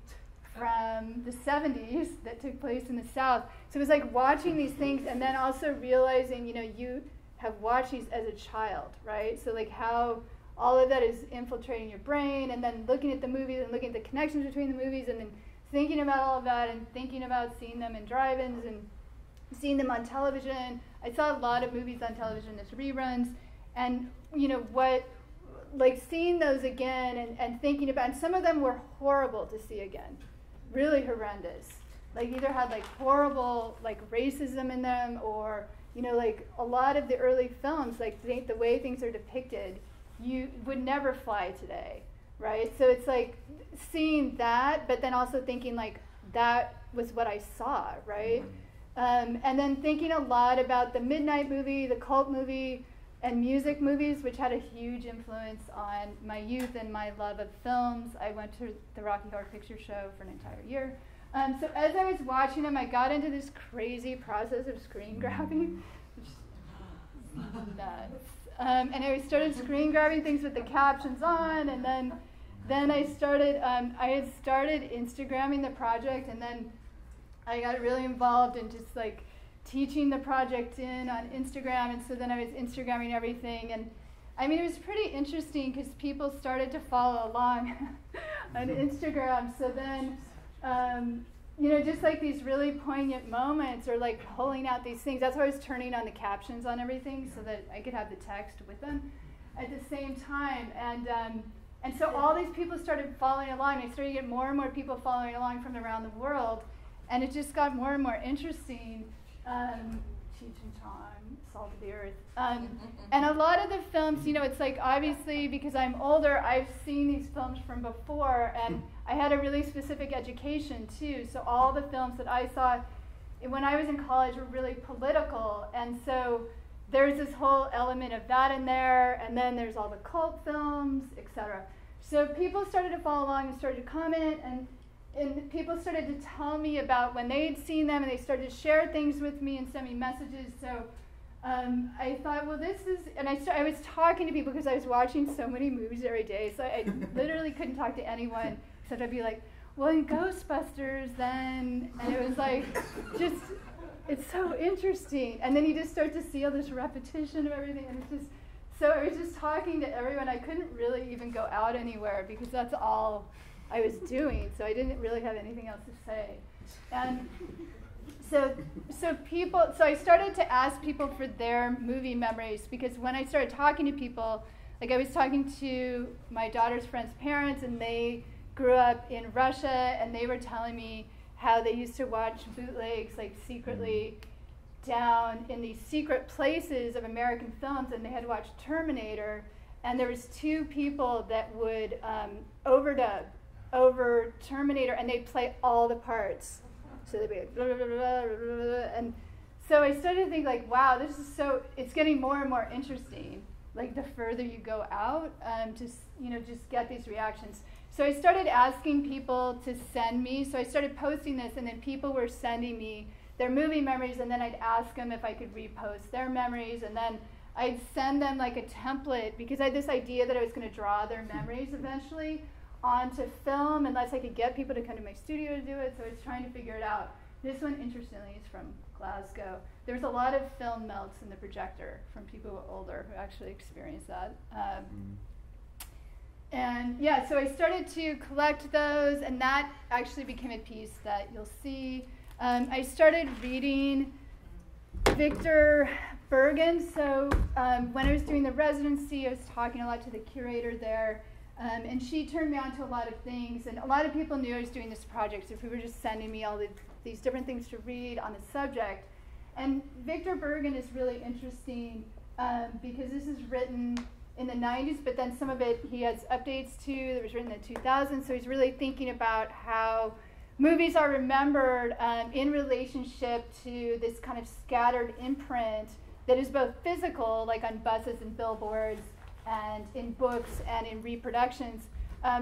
from the 70s that took place in the South. So it was like watching these things, and then also realizing, you have watched these as a child, right? So like how all of that is infiltrating your brain, and then looking at the movies and looking at the connections between the movies, and then thinking about all of that, and thinking about seeing them in drive-ins and seeing them on television. I saw a lot of movies on television as reruns, and seeing those again and thinking about, and some of them were horrible to see again, really horrendous. Like either had like horrible like racism in them, or like a lot of the early films, like the way things are depicted, you would never fly today, right? So it's like seeing that, but then also thinking like that was what I saw, right? And then thinking a lot about the midnight movie, the cult movie, and music movies, which had a huge influence on my youth and my love of films. I went to the Rocky Horror Picture Show for an entire year. So as I was watching them, I got into this crazy process of screen grabbing, which is nuts. And I started screen grabbing things with the captions on, and then I had started Instagramming the project, and then I got really involved in just like teaching the project on Instagram, and so then I was Instagramming everything, and I mean it was pretty interesting because people started to follow along on Instagram. So then just like these really poignant moments, or like pulling out these things. That's why I was turning on the captions on everything so that I could have the text with them at the same time. And so all these people started following along. I started to get more and more people following along from around the world, and it just got more and more interesting. Cheech and Chong, Salt of the Earth. And a lot of the films, it's like obviously because I'm older, I've seen these films from before, and I had a really specific education too. So all the films that I saw when I was in college were really political, and so there's this whole element of that in there, and then there's all the cult films, etc. So people started to follow along and started to comment, and people started to tell me about when they had seen them, and they started to share things with me and send me messages. So I thought, well, this is, and I was talking to people because I was watching so many movies every day, so I literally couldn't talk to anyone, except I'd be like, well, in Ghostbusters then, and it was like, just, it's so interesting. And then you just start to see all this repetition of everything, and it's just, so I was just talking to everyone. I couldn't really even go out anywhere because that's all I was doing, so I didn't really have anything else to say. And so I started to ask people for their movie memories, because when I started talking to people, like I was talking to my daughter's friend's parents, and they grew up in Russia, and they were telling me how they used to watch bootlegs like secretly down in these secret places of American films, and they had watched Terminator, and there was two people that would overdub over Terminator, and they'd play all the parts. So they'd be like, blah, blah, blah, blah, blah, blah. And so I started to think like, wow, this is it's getting more and more interesting. Like the further you go out, just get these reactions. So I started asking people to send me, so I started posting this, and then people were sending me their movie memories, and then I'd ask them if I could repost their memories, and then I'd send them like a template, because I had this idea that I was going to draw their memories eventually onto film, unless I could get people to come to my studio to do it, so I was trying to figure it out. This one, interestingly, is from Glasgow. There's a lot of film melts in the projector from people who are older who actually experienced that. And yeah, so I started to collect those, and that actually became a piece that you'll see. I started reading Victor Bergen. So when I was doing the residency, I was talking a lot to the curator there, and she turned me on to a lot of things. And a lot of people knew I was doing this project, so people were just sending me all these different things to read on the subject. And Victor Bergen is really interesting because this is written in the 90s, but then some of it he has updates to that was written in the 2000s. So he's really thinking about how movies are remembered in relationship to this kind of scattered imprint that is both physical, like on buses and billboards, and in books and in reproductions,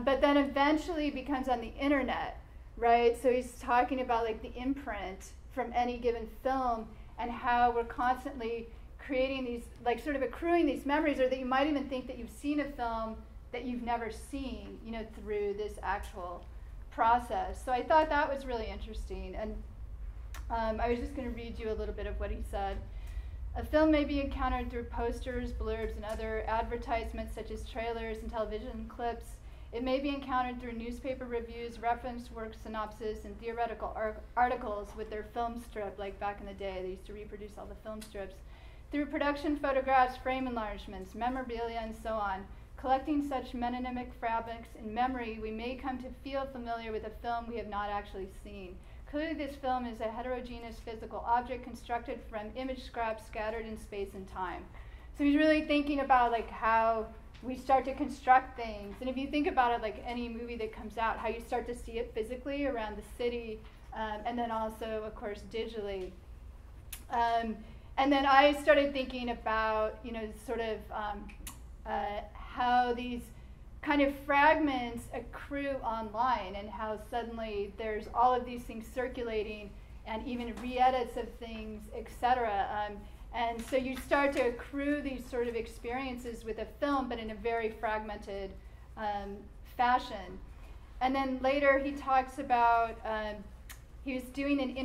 but then eventually becomes on the internet, right? So he's talking about like the imprint from any given film, and how we're constantly creating these, like sort of accruing these memories, or that you might even think that you've seen a film that you've never seen, through this actual process. So I thought that was really interesting, and I was just going to read you a little bit of what he said. A film may be encountered through posters, blurbs, and other advertisements such as trailers and television clips. It may be encountered through newspaper reviews, reference work synopsis, and theoretical articles with their film strip, like back in the day, they used to reproduce all the film strips. Through production photographs, frame enlargements, memorabilia, and so on. Collecting such metonymic fragments in memory, we may come to feel familiar with a film we have not actually seen. Clearly, this film is a heterogeneous physical object constructed from image scraps scattered in space and time. So he's really thinking about like how we start to construct things. And if you think about it, like any movie that comes out, how you start to see it physically around the city, and then also, of course, digitally. And then I started thinking about, sort of how these kind of fragments accrue online and how suddenly there's all of these things circulating and even re-edits of things, etc. And so you start to accrue these sort of experiences with a film, but in a very fragmented fashion. And then later he talks about, he was doing an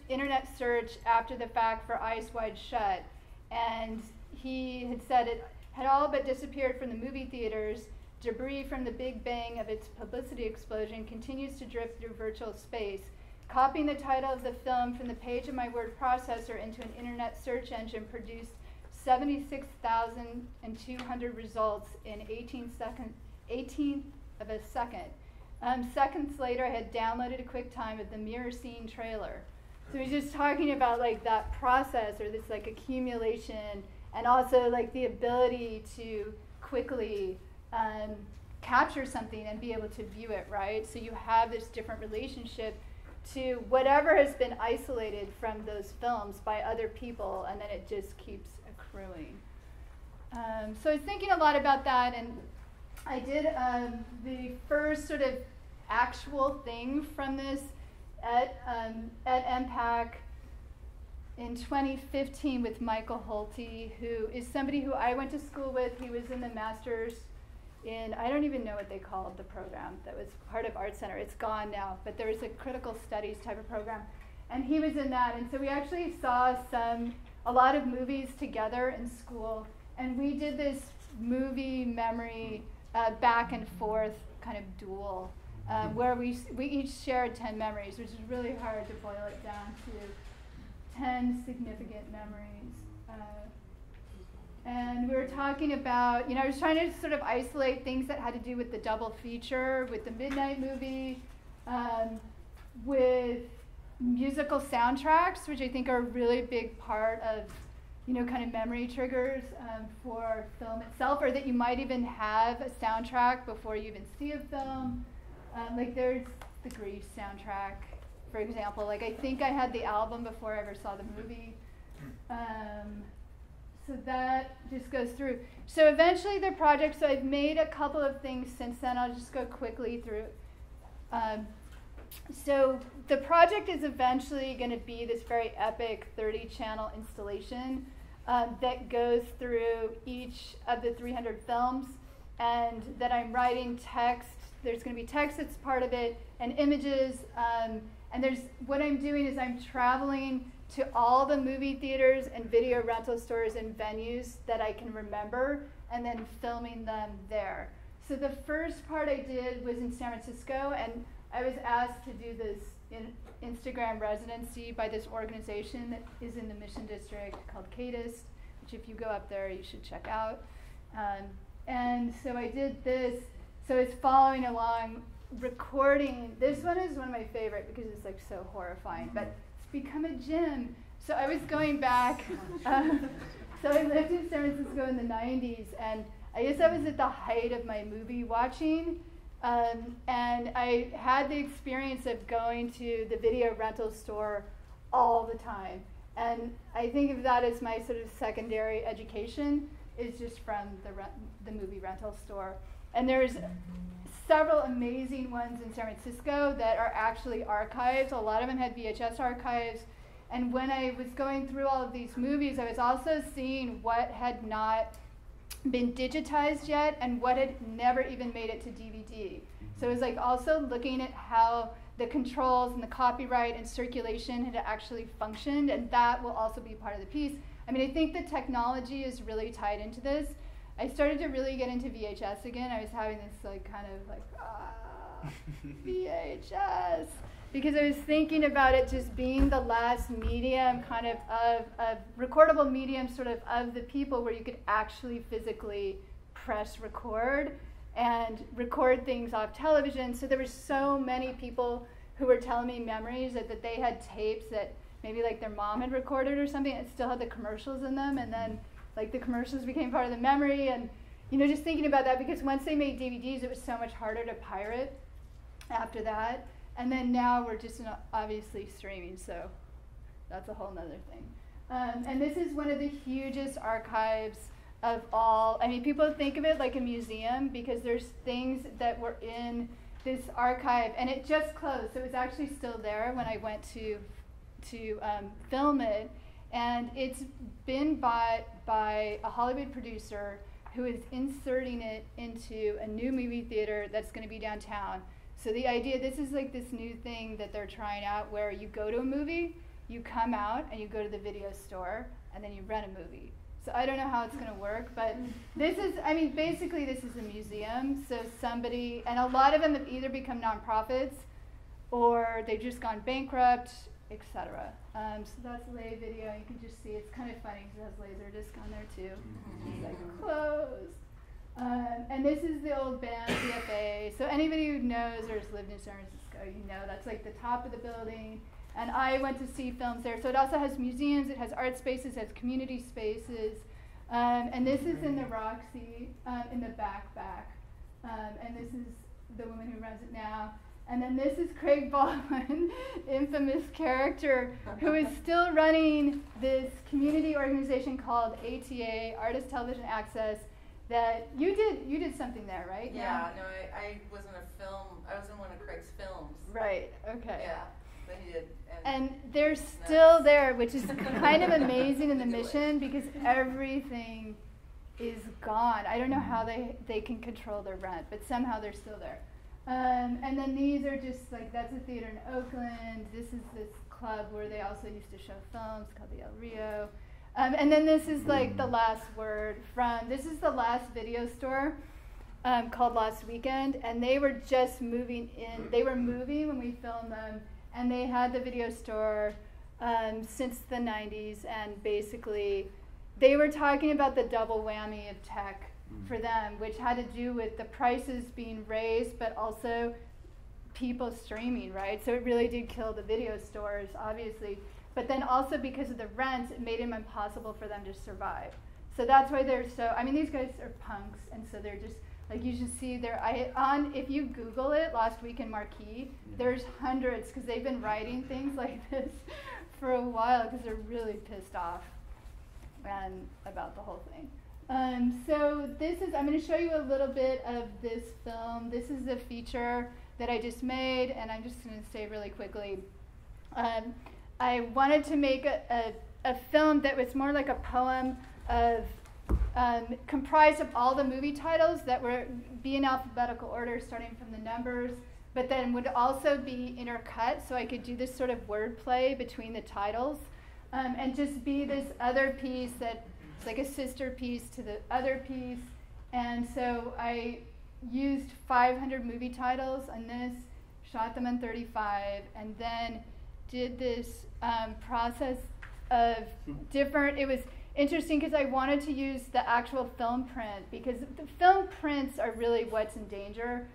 internet search after the fact for Eyes Wide Shut. And he had said it had all but disappeared from the movie theaters. Debris from the Big Bang of its publicity explosion continues to drift through virtual space. Copying the title of the film from the page of my word processor into an internet search engine produced 76,200 results in 18th of a second. Seconds later, I had downloaded a QuickTime of the Mirror Scene trailer. So he's just talking about like that process or this like accumulation, and also like the ability to quickly capture something and be able to view it, right? So you have this different relationship to whatever has been isolated from those films by other people, and then it just keeps accruing. So I was thinking a lot about that, and I did the first sort of actual thing from this at MPAC in 2015 with Michael Holte, who is somebody who I went to school with. He was in the master's in, I don't even know what they called the program that was part of Art Center. It's gone now, but there was a critical studies type of program. And he was in that, and so we actually saw a lot of movies together in school, and we did this movie memory back and forth kind of duel, where we each shared 10 memories, which is really hard to boil it down to 10 significant memories. And we were talking about, I was trying to sort of isolate things that had to do with the double feature, with the Midnight movie, with musical soundtracks, which I think are a really big part of, kind of memory triggers for film itself, or that you might even have a soundtrack before you even see a film. Like there's the Grease soundtrack, for example. Like I think I had the album before I ever saw the movie. So that just goes through. So eventually the project, so I've made a couple of things since then. I'll just go quickly through. So the project is eventually going to be this very epic 30-channel installation that goes through each of the 300 films, and that I'm writing text. There's going to be text that's part of it, and images. And what I'm doing is I'm traveling to all the movie theaters and video rental stores and venues that I can remember, and then filming them there. So the first part I did was in San Francisco, and I was asked to do this Instagram residency by this organization that is in the Mission District called Cadist, which if you go up there, you should check out. And so I did this. So it's following along, recording. This one is one of my favorite because it's like so horrifying, but it's become a gym. So I was going back. So I lived in San Francisco in the 90s, and I guess I was at the height of my movie watching. And I had the experience of going to the video rental store all the time. And I think of that as my sort of secondary education, is just from the movie rental store. And there's several amazing ones in San Francisco that are actually archives. A lot of them had VHS archives. And when I was going through all of these movies, I was also seeing what had not been digitized yet and what had never even made it to DVD. So it was like also looking at how the controls and the copyright and circulation had actually functioned, and that will also be part of the piece. I mean, I think the technology is really tied into this. I started to really get into VHS again. I was having this like kind of like, VHS, because I was thinking about it just being the last medium kind of recordable medium sort of the people where you could actually physically press record and record things off television. So there were so many people who were telling me memories that they had tapes that maybe like their mom had recorded or something and still had the commercials in them, and then like the commercials became part of the memory. And just thinking about that, because once they made DVDs, it was so much harder to pirate after that. And then now we're just obviously streaming, so that's a whole nother thing. And this is one of the hugest archives of all. I mean, people think of it like a museum because there's things that were in this archive, and it just closed, so it was actually still there when I went to film it. And it's been bought by a Hollywood producer who is inserting it into a new movie theater that's going to be downtown. So the idea, this is like this new thing that they're trying out where you go to a movie, you come out, and you go to the video store, and then you rent a movie. So I don't know how it's going to work, but this is, I mean, basically this is a museum. So somebody, and a lot of them have either become nonprofits or they've just gone bankrupt, etc. So that's Lay Video. You can just see it's kind of funny because it has Laserdisc on there too. It's like closed. And this is the old band CFA. So anybody who knows or has lived in San Francisco, that's like the top of the building. And I went to see films there. So it also has museums, it has art spaces, it has community spaces. And this is in the Roski, in the back. And this is the woman who runs it now. And then this is Craig Baldwin, infamous character, who is still running this community organization called ATA, Artist Television Access, that you did something there, right? Yeah, no, I was in a film, I was in one of Craig's films. Right, okay. Yeah, that he did. And they're still there, which is kind of amazing in the mission because everything is gone. I don't know how they can control their rent, but somehow they're still there. And then these are just like, that's a theater in Oakland. This is this club where they also used to show films called the El Rio. And then this is like the last word from, this is the last video store called Last Weekend. And they were just moving in, they were moving when we filmed them. And they had the video store since the 90s. And basically, they were talking about the double whammy of tech for them, which had to do with the prices being raised, but also people streaming, right? So it really did kill the video stores, obviously. But then also because of the rents, it made it impossible for them to survive. So that's why they're so, I mean, these guys are punks, and so they're just, like you should see, if you Google it, Last Weekend Marquee, there's hundreds, because they've been writing things like this for a while, because they're really pissed off about the whole thing. So this is, I'm going to show you a little bit of this film. This is a feature that I just made, and I'm just going to say really quickly. I wanted to make a film that was more like a poem of comprised of all the movie titles that were be in alphabetical order starting from the numbers, but then would also be intercut, so I could do this sort of wordplay between the titles, and just be this other piece that it's like a sister piece to the other piece. And so I used 500 movie titles on this, shot them on 35, and then did this process of different, it was interesting because I wanted to use the actual film print, because the film prints are really what's in danger.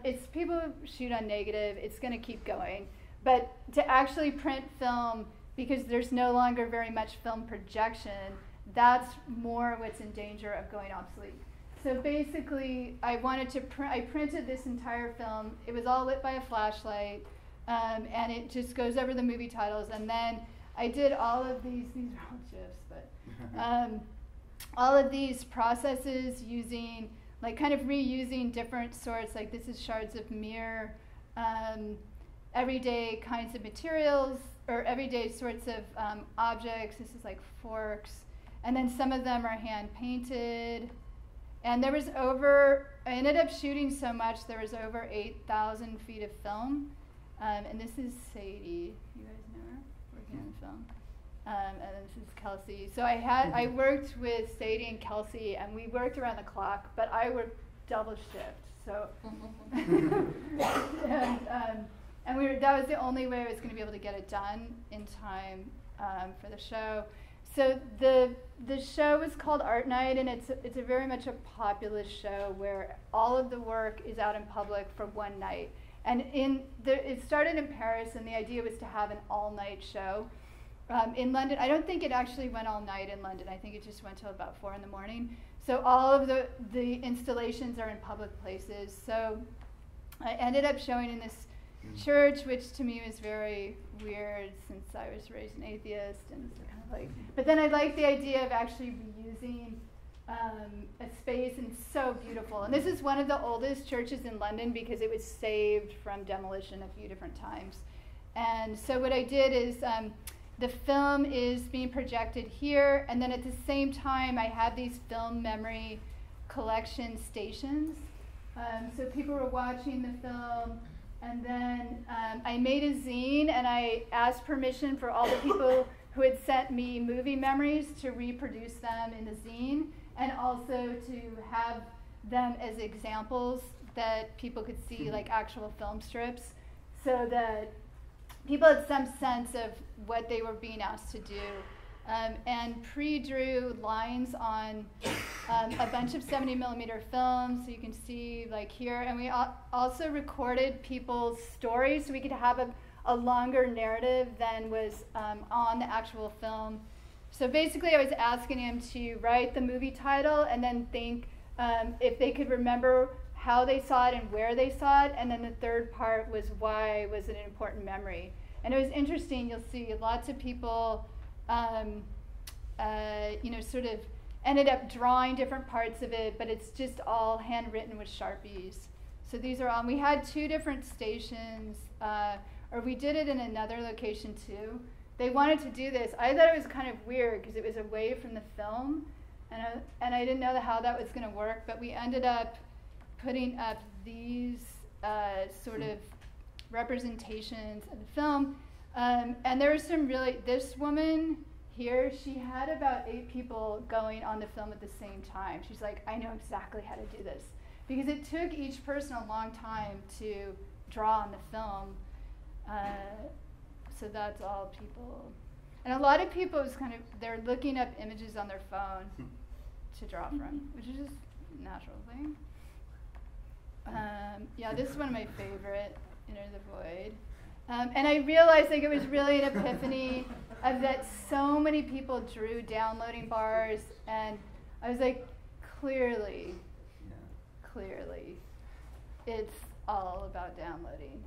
It's people shoot on negative, it's going to keep going. But to actually print film, because there's no longer very much film projection, that's more what's in danger of going obsolete. So basically, I printed this entire film. It was all lit by a flashlight, and it just goes over the movie titles. And then I did all of these are all GIFs, but all of these processes using, like kind of reusing different sorts, like this is shards of mirror, everyday kinds of materials, or everyday sorts of objects. This is like forks. And then some of them are hand painted. And there was I ended up shooting so much, there was over 8,000 feet of film. And this is Sadie, you guys know her, working on film. And then this is Kelsey. So I worked with Sadie and Kelsey, and we worked around the clock, but I worked double shift. So, and that was the only way I was going to be able to get it done in time for the show. So the show is called Art Night, and it's a very much a populist show where all of the work is out in public for one night. And it started in Paris, and the idea was to have an all-night show. In London, I don't think it actually went all night in London. I think it just went till about 4 a.m. So all of the installations are in public places. So I ended up showing in this church, which to me was very weird since I was raised an atheist, and kind of like. But then I liked the idea of actually reusing a space, and it's so beautiful. And this is one of the oldest churches in London because it was saved from demolition a few different times. And so what I did is the film is being projected here, and then at the same time I have these film memory collection stations. So people were watching the film, and then I made a zine, and I asked permission for all the people who had sent me movie memories to reproduce them in the zine, and also to have them as examples that people could see, like actual film strips, so that people had some sense of what they were being asked to do. And pre-drew lines on a bunch of 70mm films, so you can see like here. And we also recorded people's stories so we could have a longer narrative than was on the actual film. So basically I was asking him to write the movie title and then think if they could remember how they saw it and where they saw it, and then the third part was why was it an important memory. And it was interesting. You'll see lots of people sort of ended up drawing different parts of it, but it's just all handwritten with Sharpies. So these are all, we had 2 different stations, or we did it in another location too. They wanted to do this. I thought it was kind of weird because it was away from the film, and I didn't know how that was going to work, but we ended up putting up these sort of representations of the film. And there was some really, this woman here, she had about 8 people going on the film at the same time. She's like, I know exactly how to do this. Because it took each person a long time to draw on the film. So that's all people. And a lot of people was kind of, they're looking up images on their phone to draw from, which is just a natural thing. Yeah, this is one of my favorite, Enter the Void. And I realized like it was really an epiphany of that so many people drew downloading bars, and I was like, clearly, it's all about downloading.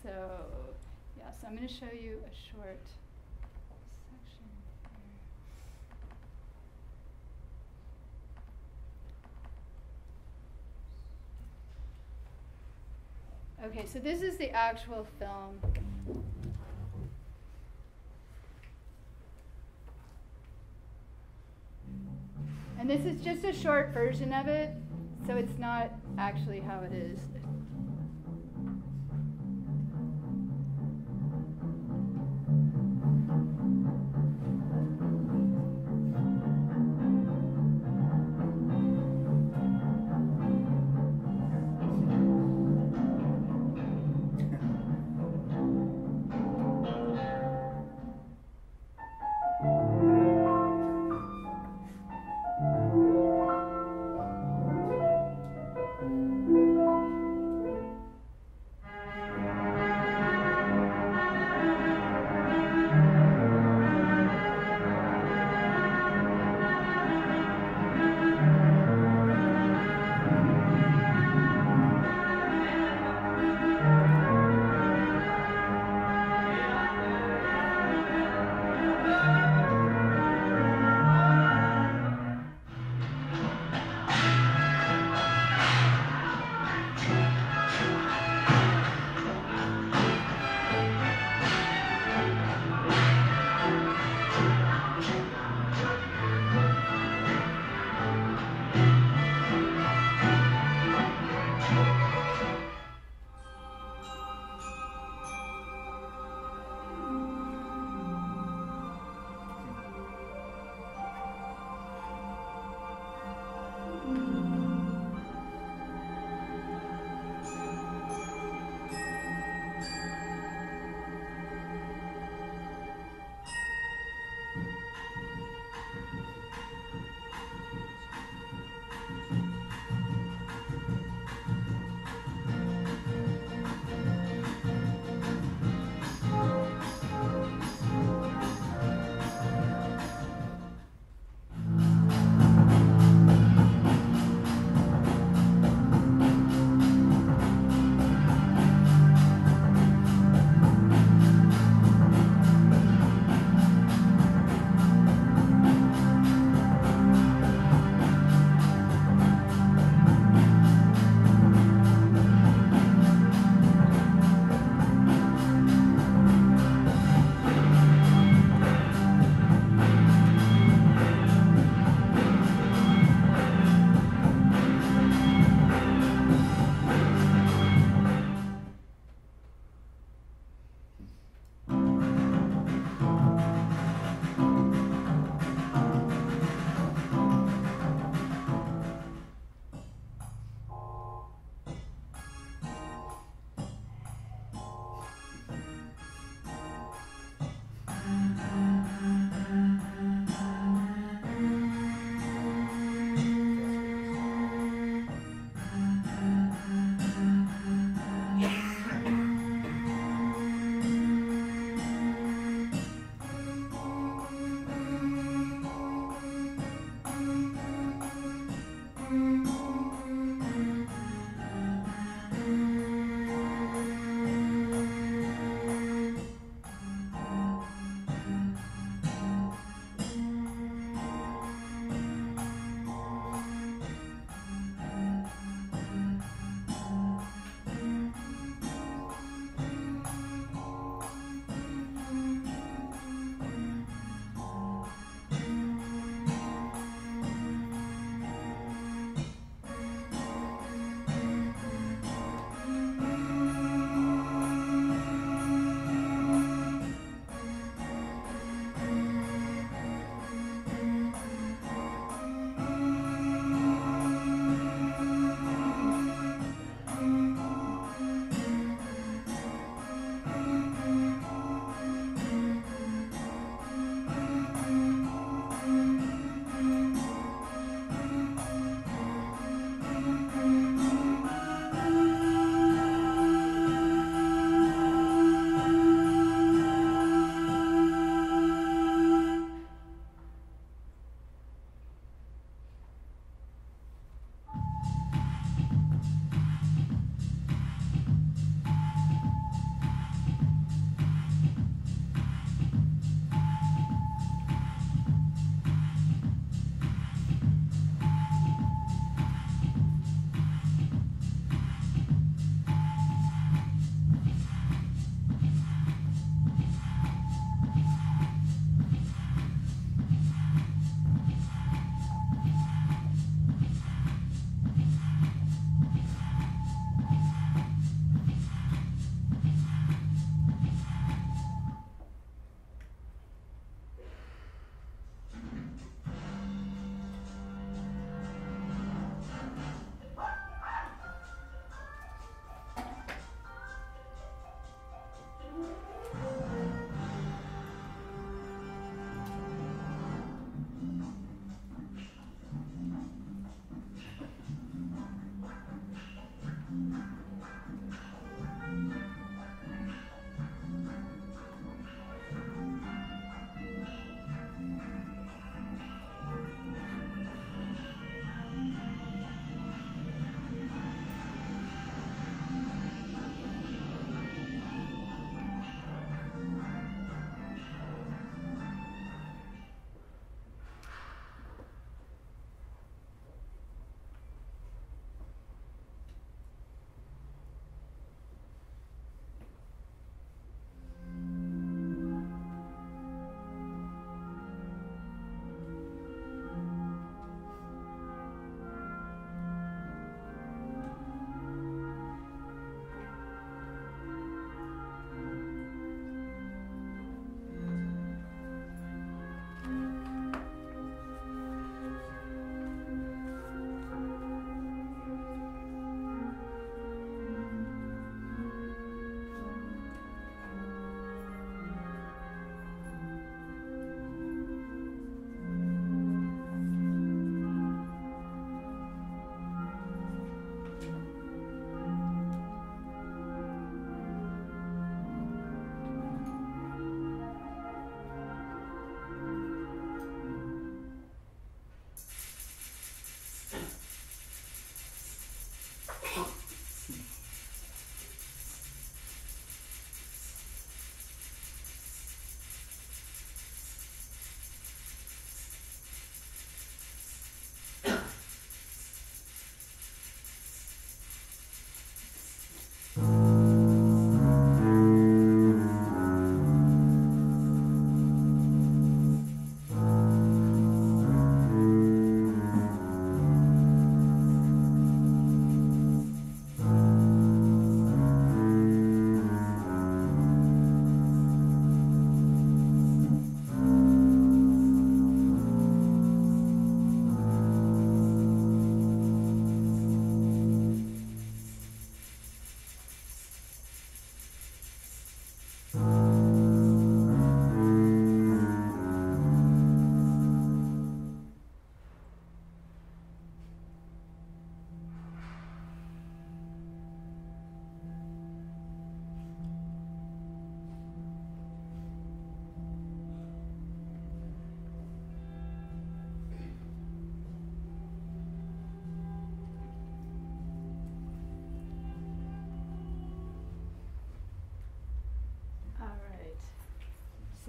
So I'm going to show you a short section here. Okay, so this is the actual film. And this is just a short version of it, so it's not actually how it is.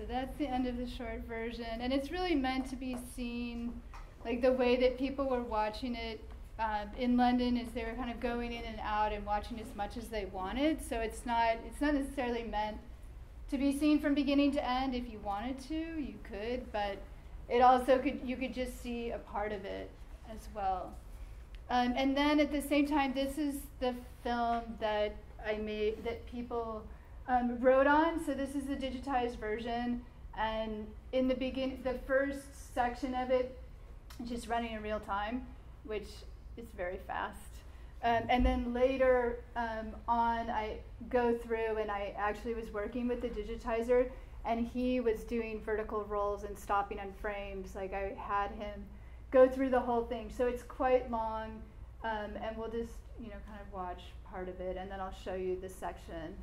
that's the end of the short version, and it's really meant to be seen, like the way that people were watching it in London is they were kind of going in and out and watching as much as they wanted. So it's not necessarily meant to be seen from beginning to end. If you wanted to, you could, but it also you could just see a part of it as well. And then at the same time, this is the film that I made that people wrote on. So this is the digitized version, and in the beginning, the first section of it is just running in real time, which is very fast. And then later on, I go through, and I actually was working with the digitizer, and he was doing vertical rolls and stopping on frames. Like I had him go through the whole thing. So it's quite long, and we'll just, kind of watch part of it, and then I'll show you the section.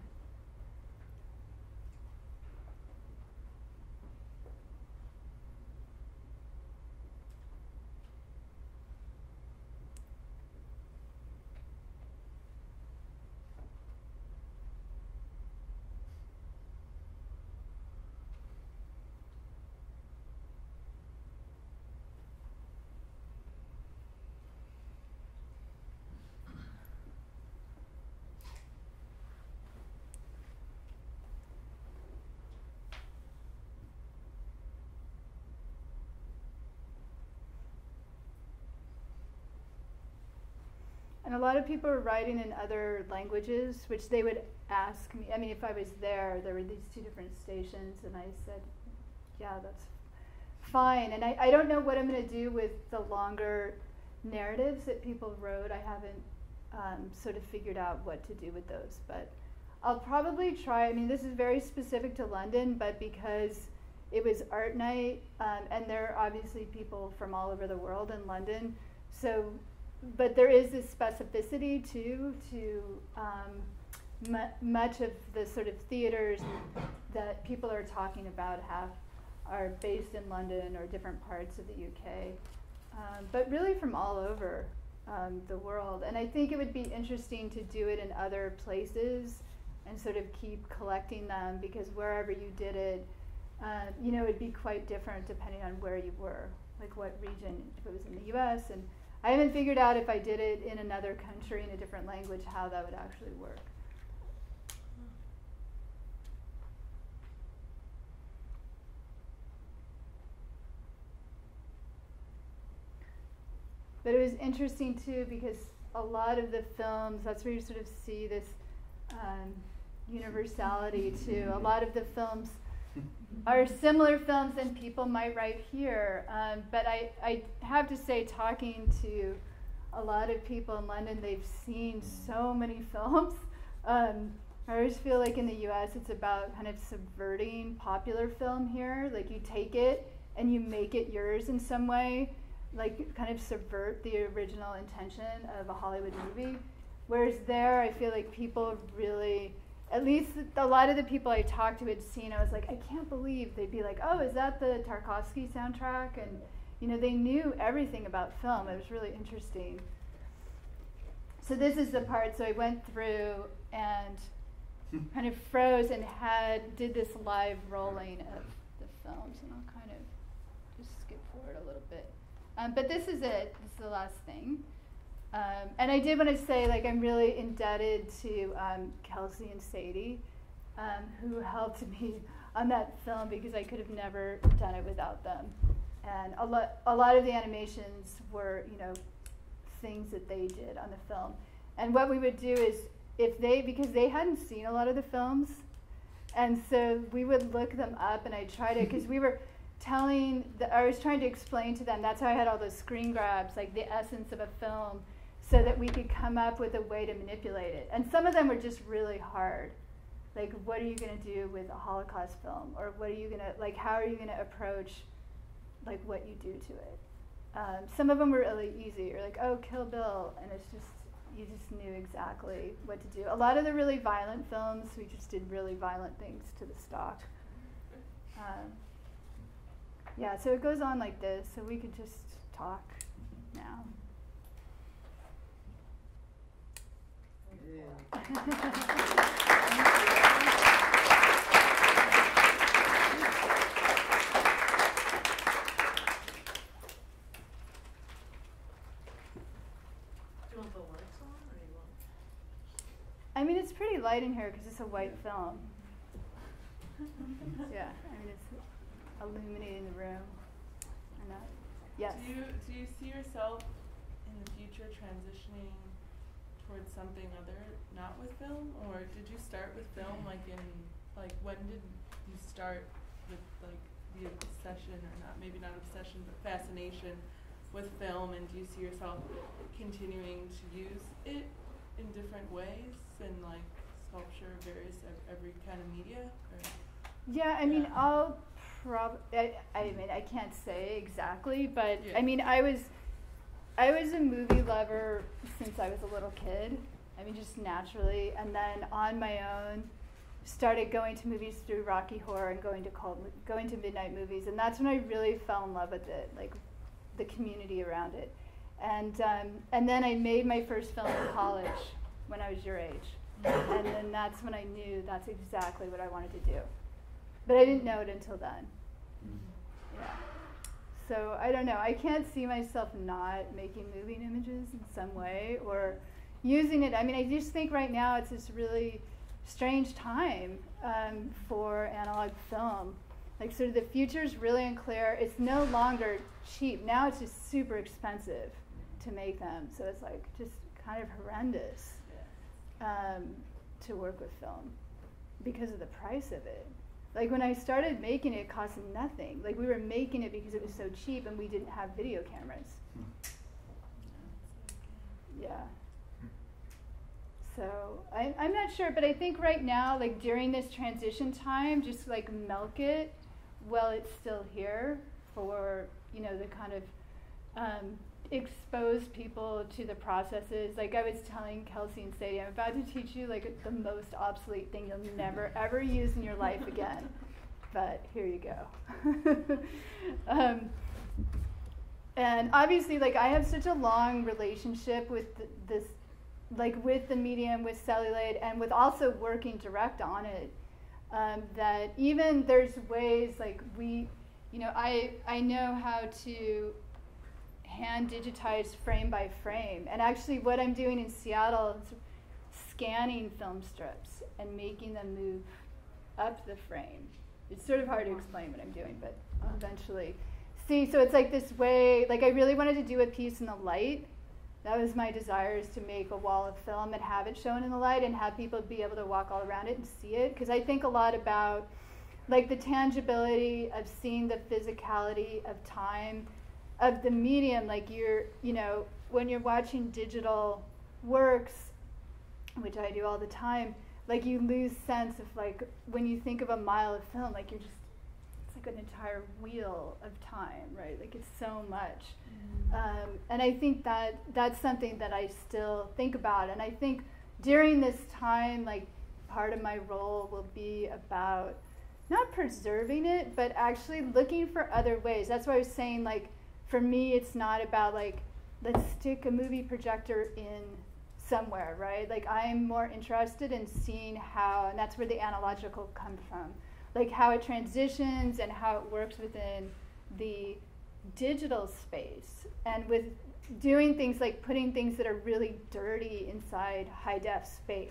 And a lot of people were writing in other languages, which they would ask me. I mean, if I was there were these two different stations, and I said, yeah, that's fine. And I don't know what I'm going to do with the longer narratives that people wrote. I haven't sort of figured out what to do with those. But I'll probably try. I mean, this is very specific to London, but because it was art night, and there are obviously people from all over the world in London, so... But there is this specificity too to much of the sort of theaters that people are talking about are based in London or different parts of the UK, but really from all over the world. And I think it would be interesting to do it in other places and sort of keep collecting them, because wherever you did it, it would be quite different depending on where you were, like what region, if it was in the US. And I haven't figured out if I did it in another country in a different language, how that would actually work. But it was interesting too, because a lot of the films, that's where you sort of see this universality too. A lot of the films are similar films than people might write here. But I have to say, talking to a lot of people in London, they've seen so many films. I always feel like in the US it's about kind of subverting popular film here. Like you take it and you make it yours in some way, like kind of subvert the original intention of a Hollywood movie. Whereas there, I feel like people really... At least a lot of the people I talked to had seen, I was like, I can't believe. They'd be like, oh, is that the Tarkovsky soundtrack? And, they knew everything about film. It was really interesting. So this is the part. So I went through and kind of froze and did this live rolling of the films. And I'll kind of just skip forward a little bit. But this is it. This is the last thing. And I did want to say, like, I'm really indebted to Kelsey and Sadie, who helped me on that film, because I could have never done it without them. And a lot of the animations were, things that they did on the film. And what we would do is, because they hadn't seen a lot of the films, and so we would look them up, and I'd try to, because we were I was trying to explain to them, that's how I had all those screen grabs, like the essence of a film, so that we could come up with a way to manipulate it. And some of them were just really hard. Like, what are you going to do with a Holocaust film? Or what are you going to, like, how are you going to approach, like, what you do to it? Some of them were really easy. You're like, oh, Kill Bill. And it's just, you just knew exactly what to do. A lot of the really violent films, we just did really violent things to the stock. Yeah, so it goes on like this. So we could just talk now. I mean, it's pretty light in here because it's a white film. Yeah, I mean, it's illuminating the room. And yes. Do you see yourself in the future transitioning towards something other, not with film, or did you start with film? When did you start with the obsession, or maybe not obsession, but fascination with film? And do you see yourself continuing to use it in different ways, in sculpture, every kind of media? Or? Yeah, I mean, I mean, I can't say exactly, but yeah. I mean, I was a movie lover since I was a little kid. I mean, just naturally, and then on my own, started going to movies through Rocky Horror and going to midnight movies, and that's when I really fell in love with it, like the community around it, and then I made my first film in college when I was your age, and then that's when I knew that's exactly what I wanted to do, but I didn't know it until then. Yeah. So I don't know. I can't see myself not making moving images in some way or using it. I mean, I just think right now it's this really strange time for analog film. Like, sort of the future's really unclear. It's no longer cheap. Now it's just super expensive to make them. So it's like just kind of horrendous to work with film because of the price of it. Like, when I started making it, it cost nothing. Like, we were making it because it was so cheap and we didn't have video cameras. Yeah. So I'm not sure, but I think right now, like during this transition time, just like milk it while it's still here for, you know, the kind of expose people to the processes. Like I was telling Kelsey and Sadie, I'm about to teach you like the most obsolete thing you'll never ever use in your life again. But here you go. And obviously, like I have such a long relationship with this, like with the medium, with Celluloid, and with also working direct on it, that even there's ways like we, you know, I know how to hand digitize frame by frame. And actually what I'm doing in Seattle is scanning film strips and making them move up the frame. It's sort of hard to explain what I'm doing, but I'll eventually see. So it's like this way, like I really wanted to do a piece in the light. That was my desire, is to make a wall of film and have it shown in the light and have people be able to walk all around it and see it. Because I think a lot about like the tangibility of seeing the physicality of time, of the medium. Like you're, you know, when you're watching digital works, which I do all the time, like you lose sense of like, when you think of a mile of film, like you're just, it's like an entire wheel of time, right? Like it's so much. And I think that that's something that I still think about. And I think during this time, like part of my role will be about not preserving it, but actually looking for other ways. That's why I was saying, like, for me, it's not about like, let's stick a movie projector in somewhere, right? Like I'm more interested in seeing how, and that's where the analogical comes from, like how it transitions and how it works within the digital space, and with doing things like putting things that are really dirty inside high def space,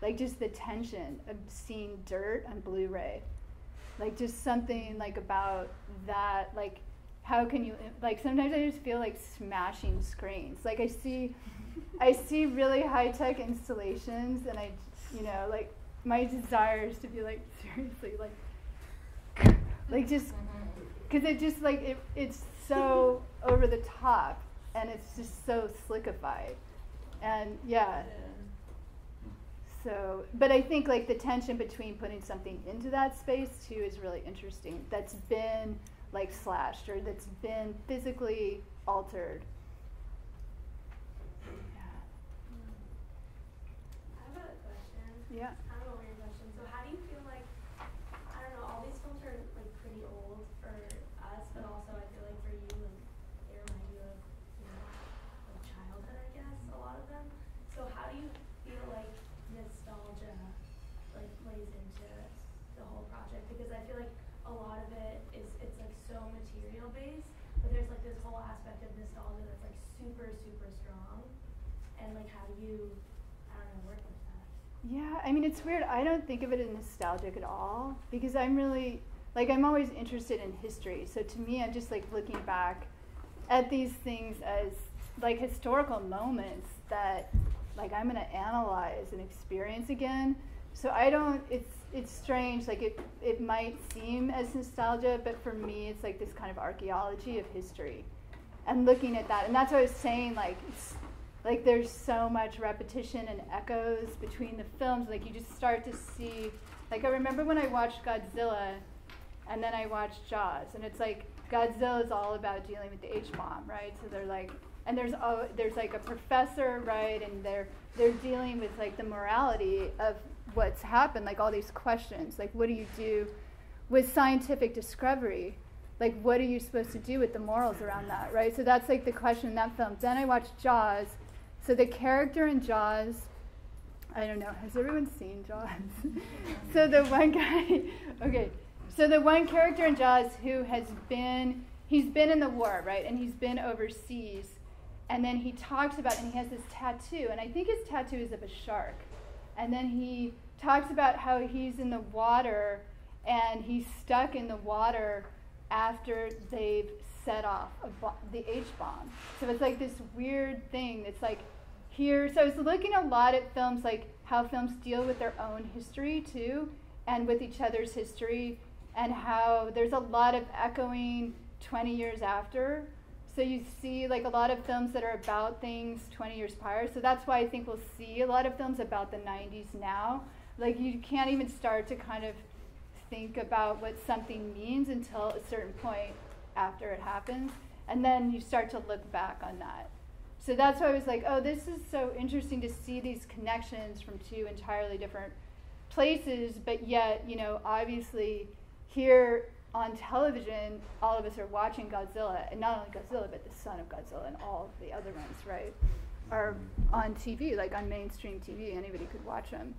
like just the tension of seeing dirt on Blu-ray, like just something like about that, like how can you, like sometimes I just feel like smashing screens. Like I see really high-tech installations, and I, you know, like my desire is to be like, seriously, like just, because it just like, it's so over the top, and it's just so slickified. And yeah. So, but I think like the tension between putting something into that space too is really interesting. That's been like slashed, or that's been physically altered. I have a question. Yeah. Kind of a weird question. So how do you feel like, I don't know, all these films are like pretty old for us, but also I feel like for you, and they remind you of, you know, like childhood, I guess, a lot of them. So how do you feel like nostalgia like plays into the whole project? Because I feel like a lot of it is, it's like so material based, but there's like this whole aspect of nostalgia that's like super, super strong. And like how do you, I don't know, work with that? Yeah, I mean, it's weird. I don't think of it as nostalgic at all because I'm really, I'm always interested in history. So to me, I'm just looking back at these things as historical moments that I'm going to analyze and experience again. So I don't, it's strange, it might seem as nostalgia, but for me it's this kind of archaeology of history. And looking at that, and that's what I was saying, it's there's so much repetition and echoes between the films, you just start to see, I remember when I watched Godzilla, and then I watched Jaws, and it's Godzilla is all about dealing with the H-bomb, right? So they're and there's a professor, right, and they're dealing with the morality of what's happened, all these questions, what do you do with scientific discovery? What are you supposed to do with the morals around that, right? So that's the question in that film. Then I watched Jaws. So the character in Jaws, I don't know, has everyone seen Jaws? So the one guy, okay, so the one character in Jaws who he's been in the war, right, and he's been overseas, and then he talks about, and he has this tattoo, and I think his tattoo is of a shark, and then he talks about how he's in the water, and he's stuck in the water after they've set off the H-bomb. So it's this weird thing that's here. So I was looking a lot at films, how films deal with their own history too, and with each other's history, and how there's a lot of echoing 20 years after. So you see a lot of films that are about things 20 years prior. So that's why I think we'll see a lot of films about the 90s now. You can't even start to kind of think about what something means until a certain point after it happens, and then you start to look back on that. So that's why I was oh, this is so interesting to see these connections from two entirely different places, but yet, obviously here on television, all of us are watching Godzilla, and not only Godzilla, but the son of Godzilla and all of the other ones, right, are on TV, on mainstream TV, anybody could watch them.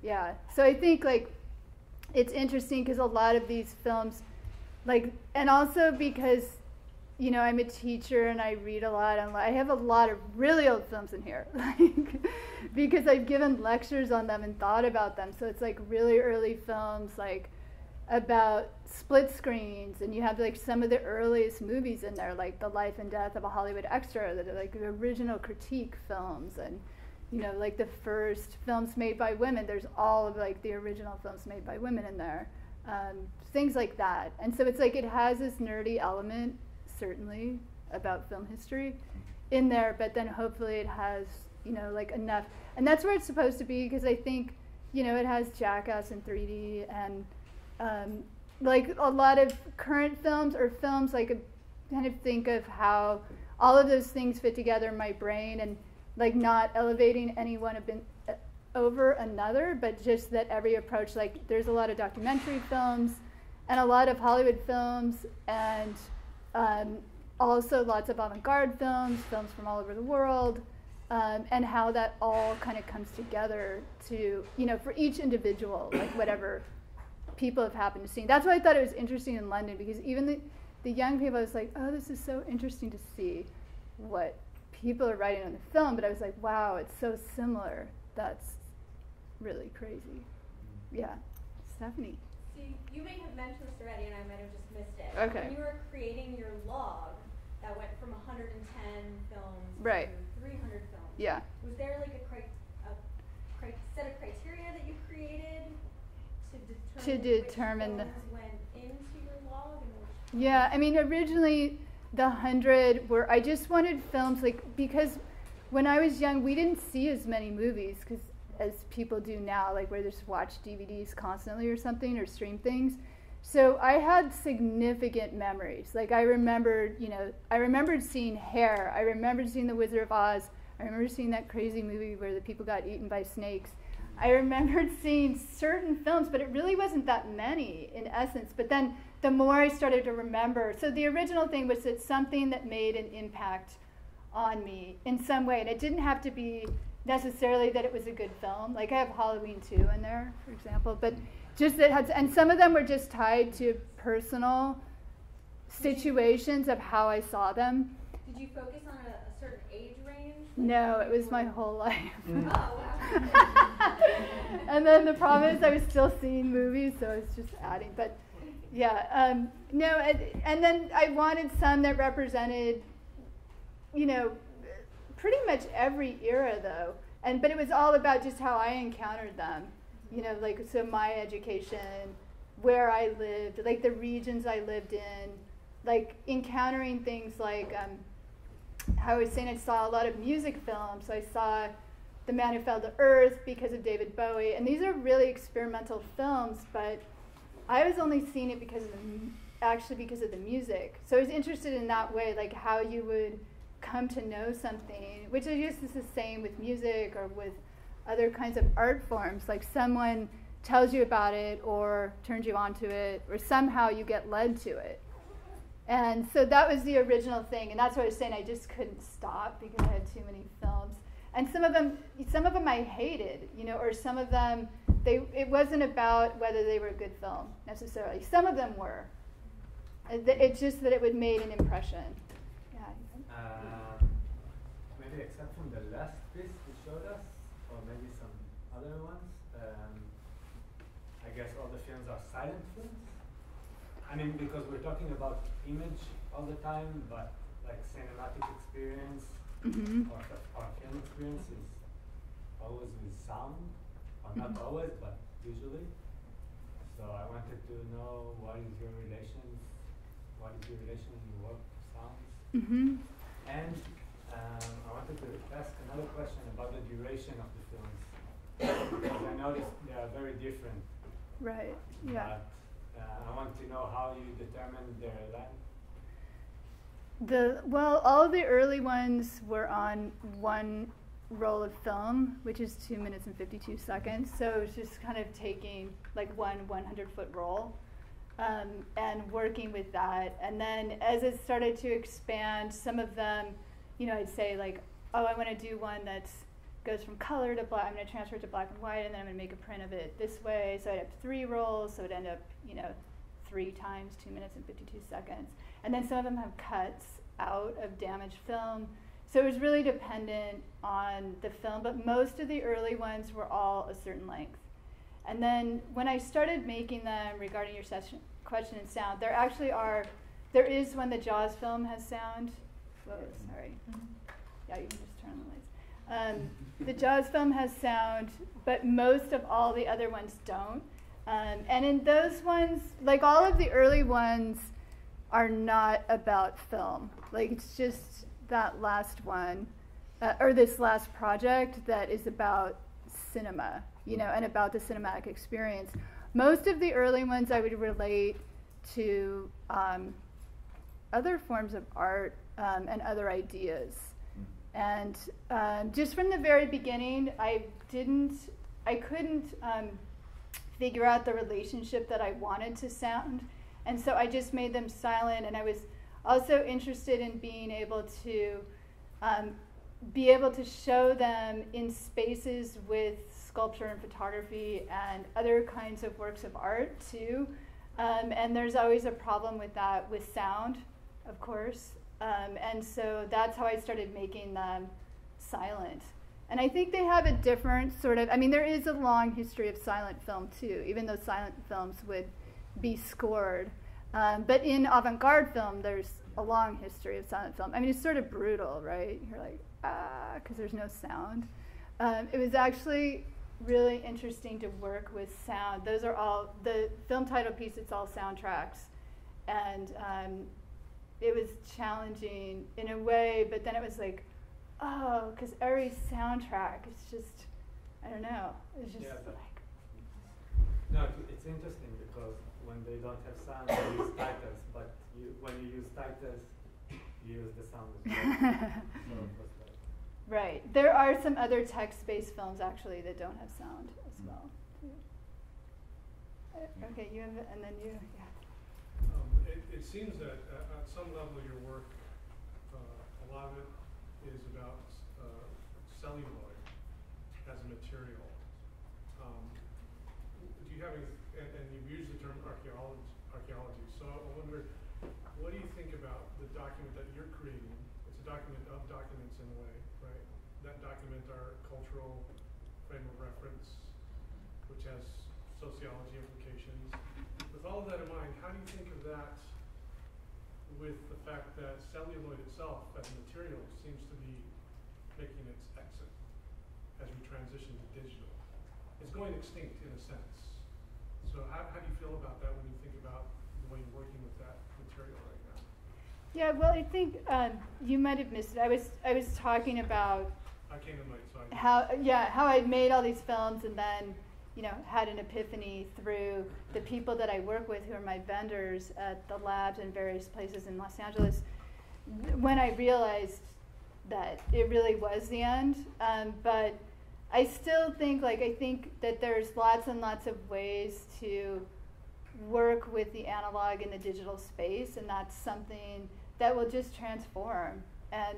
Yeah, so I think, it's interesting because a lot of these films, and also because, I'm a teacher and I read a lot, and I have a lot of really old films in here, because I've given lectures on them and thought about them. So it's really early films, about split screens, and you have some of the earliest movies in there, The Life and Death of a Hollywood Extra, that are the original critique films, and the first films made by women. There's all of the original films made by women in there, things like that. And so it's it has this nerdy element, certainly, about film history in there, but then hopefully it has enough, and that's where it's supposed to be, because I think it has Jackass in 3D, and a lot of current films, or films kind of think of how all of those things fit together in my brain, and not elevating anyone over another, but just that every approach, there's a lot of documentary films and a lot of Hollywood films, and also lots of avant-garde films from all over the world, and how that all kind of comes together to, for each individual, whatever people have happened to see. That's why I thought it was interesting in London, because even the young people, I was oh, this is so interesting to see what people are writing on the film, but I was wow, it's so similar. That's really crazy. Yeah. Stephanie. So you may have mentioned this already, and I might have just missed it. Okay. When you were creating your log that went from 110 films Right. to 300 films, Yeah. was there a set of criteria that you created to determine the films went into your log? And Yeah, I mean, originally the 100 were, I just wanted films, because when I was young, we didn't see as many movies as people do now, where they just watch DVDs constantly or something, or stream things. So I had significant memories. I remembered, I remembered seeing Hair. I remembered seeing The Wizard of Oz. I remember seeing that crazy movie where the people got eaten by snakes. I remembered seeing certain films, but it really wasn't that many in essence. But then the more I started to remember, so the original thing was that something that made an impact on me in some way, and it didn't have to be necessarily that it was a good film. I have Halloween 2 in there, for example, but just that had, and some of them were just tied to personal situations of how I saw them. did you focus on a certain age range? No, it was my whole life. Oh, wow. And then the problem is I was still seeing movies, so I was just adding. But yeah, no, and then I wanted some that represented, pretty much every era though. But it was all about just how I encountered them. So my education, where I lived, like the regions I lived in, like encountering things like how I was saying I saw a lot of music films. So I saw The Man Who Fell to Earth because of David Bowie, and these are really experimental films, but I was only seeing it because of the music. So I was interested in that way, like how you would come to know something, which I guess is the same with music or with other kinds of art forms, like someone tells you about it or turns you on to it, or somehow you get led to it. And so that was the original thing, and that's what I was saying, I just couldn't stop because I had too many films. And some of them I hated, or some of them, it wasn't about whether they were a good film necessarily. Some of them were. It's just that it would make an impression. Maybe except from the last piece you showed us, or maybe some other ones, I guess all the films are silent films. I mean, because we're talking about image all the time, but like cinematic experience or film experience is always with sound, or not always, but usually. So I wanted to know what is your relation in your work to sounds? And I wanted to ask another question about the duration of the films, because I noticed they are very different. Right. Yeah. But I want to know how you determine their length. Well, all of the early ones were on one roll of film, which is 2 minutes and 52 seconds. So it's just kind of taking like one 100-foot roll and working with that. And then as it started to expand, some of them, I'd say like, oh, I want to do one that goes from color to black. I'm going to transfer it to black and white, and then I'm going to make a print of it this way. So I'd have 3 rolls, so it'd end up, 3 times 2 minutes and 52 seconds. And then some of them have cuts out of damaged film. So it was really dependent on the film, but most of the early ones were all a certain length. And then when I started making them, regarding your question and sound, there is one, the Jaws film has sound. Whoa, sorry. Yeah, you can just turn on the lights. The Jaws film has sound, but most of all the other ones don't. And in those ones, like all of the early ones are not about film. Like it's just that last one, or this last project that is about cinema, and about the cinematic experience. Most of the early ones I would relate to other forms of art and other ideas. And just from the very beginning, I couldn't figure out the relationship that I wanted to sound. And so I just made them silent, and I was also interested in being able to show them in spaces with sculpture and photography and other kinds of works of art too. And there's always a problem with that with sound, of course. And so that's how I started making them silent. And I think they have a different sort of, there is a long history of silent film too, even though silent films would be scored. But in avant-garde film, there's a long history of silent film. It's sort of brutal, right? You're like, because there's no sound. It was actually really interesting to work with sound. Those are all, the film title piece, it's all soundtracks. And it was challenging in a way, but then it was like, oh, because every soundtrack is just, I don't know, it's just like. No, it's interesting because when they don't have sound, they use titles, but when you use titles, you use the sound as well. So it was like. Right. There are some other text-based films actually that don't have sound as well. Okay, you have it, and then you, yeah. It seems that at some level your work, a lot of it is about celluloid as a material. Do you have any, and you've used the term archaeology, so I wonder, what do you think about the document that you're creating? It's a document of documents in a way, right? That document our cultural frame of reference. which has sociology implications. With all of that in mind, how do you think of that with the fact that celluloid itself as a material seems to be making its exit as we transition to digital? It's going extinct in a sense. So how do you feel about that when you think about the way you're working with that material right now? Yeah, well, I think you might have missed it. I was talking about I came in late, so I how I'd made all these films and then, had an epiphany through the people that I work with who are my vendors at the labs in various places in Los Angeles, when I realized that it really was the end. But I still think, I think that there's lots and lots of ways to work with the analog and the digital space, and that's something that will just transform. And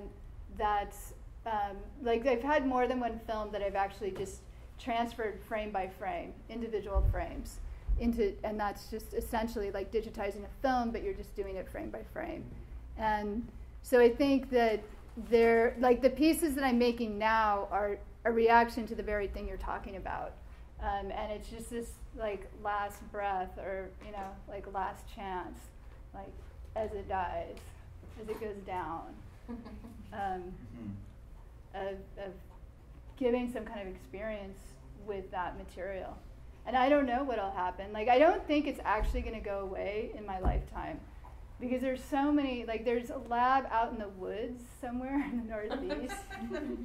that's, I've had more than one film that I've actually just transferred frame by frame, individual frames, and that's just essentially like digitizing a film, but you're just doing it frame by frame. And so I think that the pieces that I'm making now are a reaction to the very thing you're talking about. And it's just this last breath, or last chance, as it dies, as it goes down, of giving some kind of experience with that material. And I don't know what'll happen. I don't think it's actually going to go away in my lifetime, because there's so many, there's a lab out in the woods somewhere in the Northeast.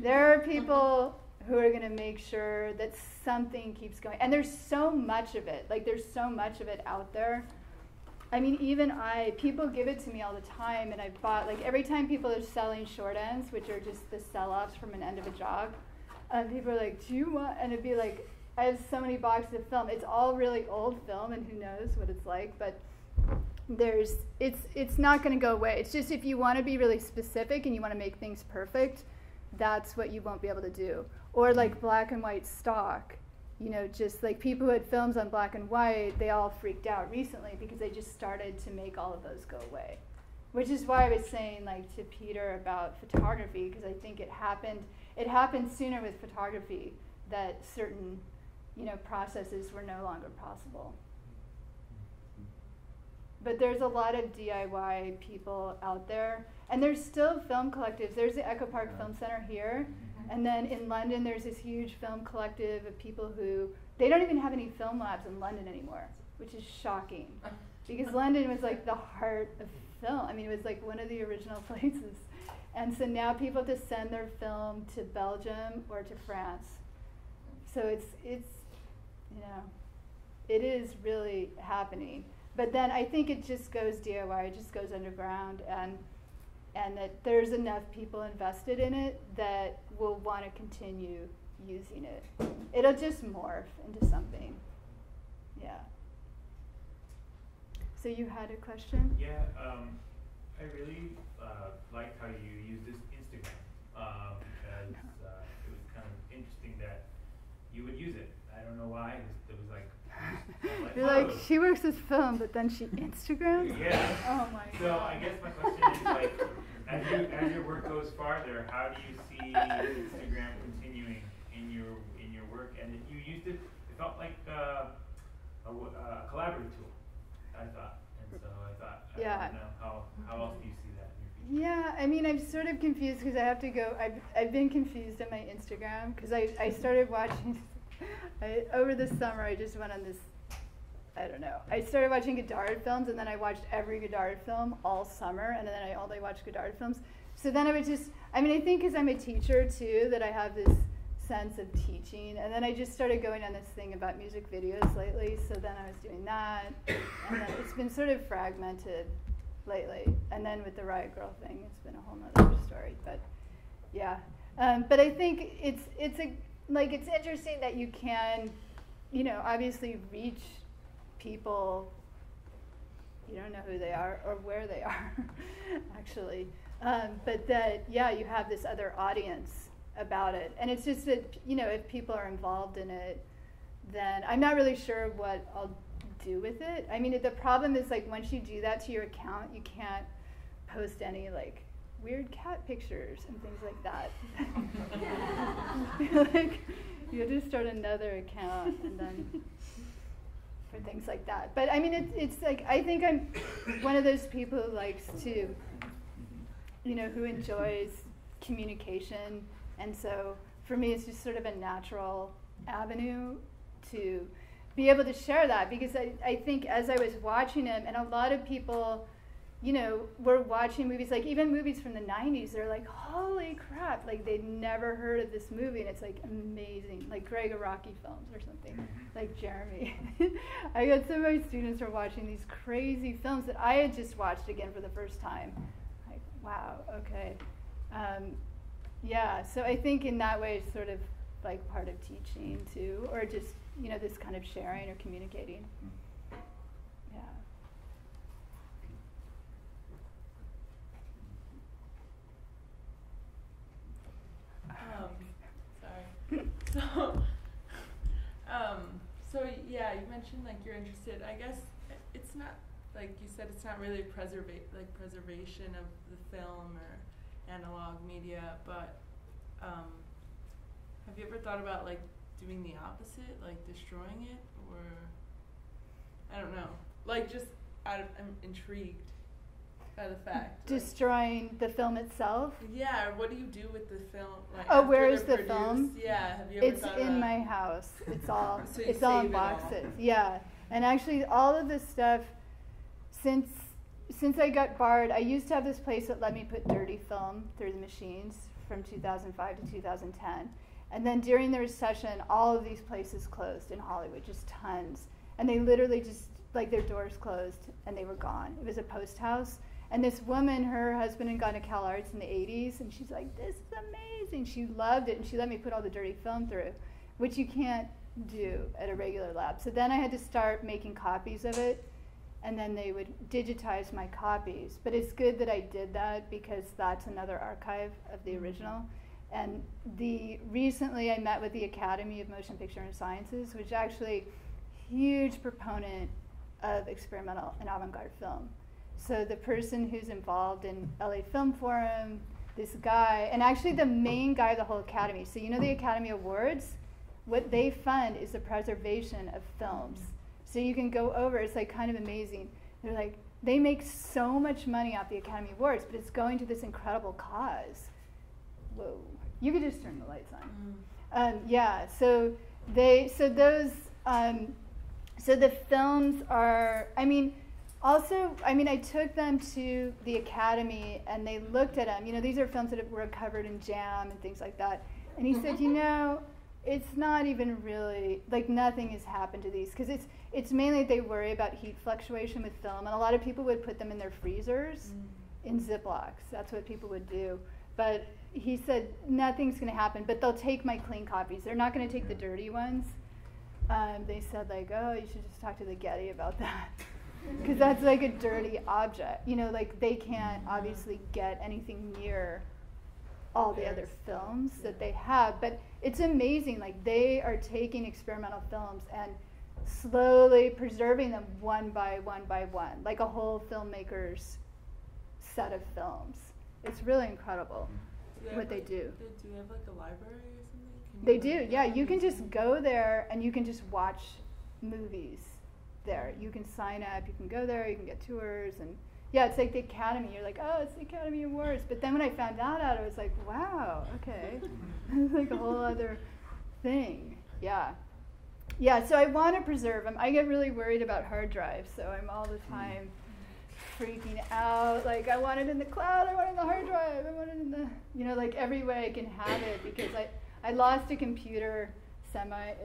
There are people who are going to make sure that something keeps going. And there's so much of it. There's so much of it out there. I mean, even people give it to me all the time, and I've bought, every time people are selling short ends, which are just the sell-offs from an end of a job, people are like, do you want, and it'd be I have so many boxes of film. It's all really old film, and who knows what it's like, but it's not going to go away. It's just, if you want to be really specific and you want to make things perfect, that's what you won't be able to do. Or black and white stock. Just people who had films on black and white, they all freaked out recently because they just started to make all of those go away. Which is why I was saying to Peter about photography, because I think it happened sooner with photography, that certain processes were no longer possible. But there's a lot of DIY people out there, and there's still film collectives. There's the Echo Park Film Center here, and then in London there's this huge film collective of people who, they don't even have any film labs in London anymore, which is shocking, because London was the heart of film. I mean, it was one of the original places. And so now people have to send their film to Belgium or to France. So it's it is really happening. But then I think it just goes DIY, it just goes underground, and that there's enough people invested in it that will want to continue using it. It'll just morph into something. Yeah. So you had a question? Yeah, I really liked how you used this Instagram, because it was kind of interesting that you would use it. I don't know why. It was You're she works with film, but then she Instagrams? Yeah. Oh my God. So I guess my question is as your work goes farther, how do you see Instagram continuing in your work? And you used it felt like a collaborative tool, I thought. And so I thought, I don't know, how else do you see that in your future? Yeah, I mean, I'm sort of confused because I have to go. I've been confused on my Instagram because I started watching. Over the summer, I just went on this, I don't know. I started watching Godard films, and then I watched every Godard film all summer, and then I only watched Godard films. So then I would just, I think because I'm a teacher too, that I have this sense of teaching, and then I just started going on this thing about music videos lately, so then I was doing that, and then it's been sort of fragmented lately, and then with the Riot Girl thing, it's been a whole nother story, but yeah. But I think it's interesting that you can, obviously reach people, you don't know who they are or where they are, actually, but that, you have this other audience about it. And it's just that, if people are involved in it, then I'm not really sure what I'll do with it. I mean, the problem is, once you do that to your account, you can't post any, weird cat pictures and things like that. You have to start another account and then for things like that. But I mean, it's like, I think I'm one of those people who likes to, you know, who enjoys communication. And so for me, it's just sort of a natural avenue to be able to share that, because I think as I was watching him, and a lot of people, you know, were watching movies, like even movies from the 90s, they're like, holy crap, like they'd never heard of this movie, and it's like amazing, like Greg Araki films or something, like Jeremy. I got some of my students were watching these crazy films that I had just watched again for the first time. Like, wow, okay. Yeah, so I think in that way it's sort of like part of teaching too, or just, you know, this kind of sharing or communicating. Yeah. Sorry. So yeah, you mentioned like you're interested. I guess it's not, like you said, it's not really preservation of the film or analog media, but have you ever thought about like doing the opposite, like destroying it, or I don't know, like just I'm intrigued by the fact. Destroying the film itself? Yeah, what do you do with the film? Like, oh, after where they're is the produced? film? Yeah, have you ever It's thought in about my house. It's all So you it's all in save it all. boxes. Yeah. And actually all of this stuff, since I got barred, I used to have this place that let me put dirty film through the machines from 2005 to 2010. And then during the recession, all of these places closed in Hollywood, just tons. And they literally just, like, their doors closed and they were gone. It was a post house. And this woman, her husband had gone to Cal Arts in the 80s, and she's like, this is amazing. She loved it, and she let me put all the dirty film through, which you can't do at a regular lab. So then I had to start making copies of it, and then they would digitize my copies. But it's good that I did that, because that's another archive of the original. And recently I met with the Academy of Motion Picture and Sciences, which is actually a huge proponent of experimental and avant-garde film. So the person who's involved in LA Film Forum, this guy, and actually the main guy of the whole Academy. So you know the Academy Awards? What they fund is the preservation of films. So you can go over, it's like kind of amazing. They're like, they make so much money off the Academy Awards, but it's going to this incredible cause. Whoa. You could just turn the lights on. Yeah, so the films are, I took them to the Academy and they looked at them. You know, these are films that were covered in jam and things like that. And he said, you know, it's not even really, like, nothing has happened to these, because it's mainly they worry about heat fluctuation with film, and a lot of people would put them in their freezers in Ziplocs. That's what people would do. But he said nothing's going to happen, but they'll take my clean copies. They're not going to take the dirty ones. They said, like, oh, you should just talk to the Getty about that. Because that's like a dirty object. You know, like, they can't obviously get anything near all the other films that they have. But it's amazing. Like, they are taking experimental films and slowly preserving them one by one by one, like a whole filmmaker's set of films. It's really incredible what they do. Do they have like a library or something? They do, yeah. You can just go there and you can just watch movies there. You can sign up, you can go there, you can get tours, and yeah, it's like the Academy. You're like, oh, it's the Academy Awards. But then when I found that out, I was like, wow, okay. It's like a whole other thing. Yeah. Yeah, so I want to preserve them. I get really worried about hard drives, so I'm all the time freaking out. Like, I want it in the cloud, I want it in the hard drive, I want it in the, you know, like every way I can have it, because I lost a computer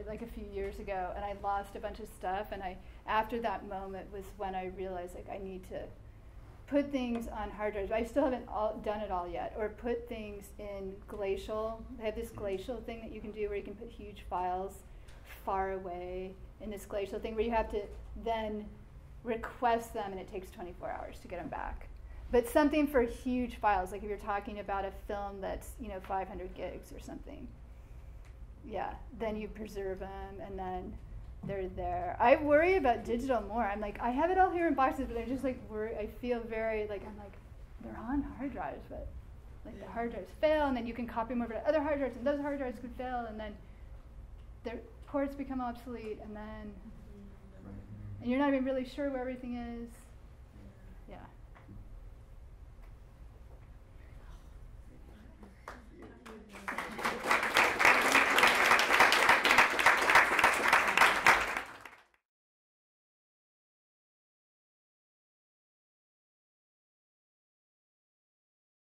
like a few years ago, and I lost a bunch of stuff, and after that moment was when I realized, like, I need to put things on hard drives. I still haven't done it all yet, or put things in Glacial. They have this Glacial thing that you can do where you can put huge files far away in this Glacial thing, where you have to then request them, and it takes 24 hours to get them back. But something for huge files, like if you're talking about a film that's, you know, 500 gigs or something, yeah, then you preserve them, and then they're there. I worry about digital more. I'm like, I have it all here in boxes, but I just like worry. I feel very like, I'm like, they're on hard drives, but like the hard drives fail, and then you can copy them over to other hard drives, and those hard drives could fail, and then their ports become obsolete, and then Right. and you're not even really sure where everything is. Yeah.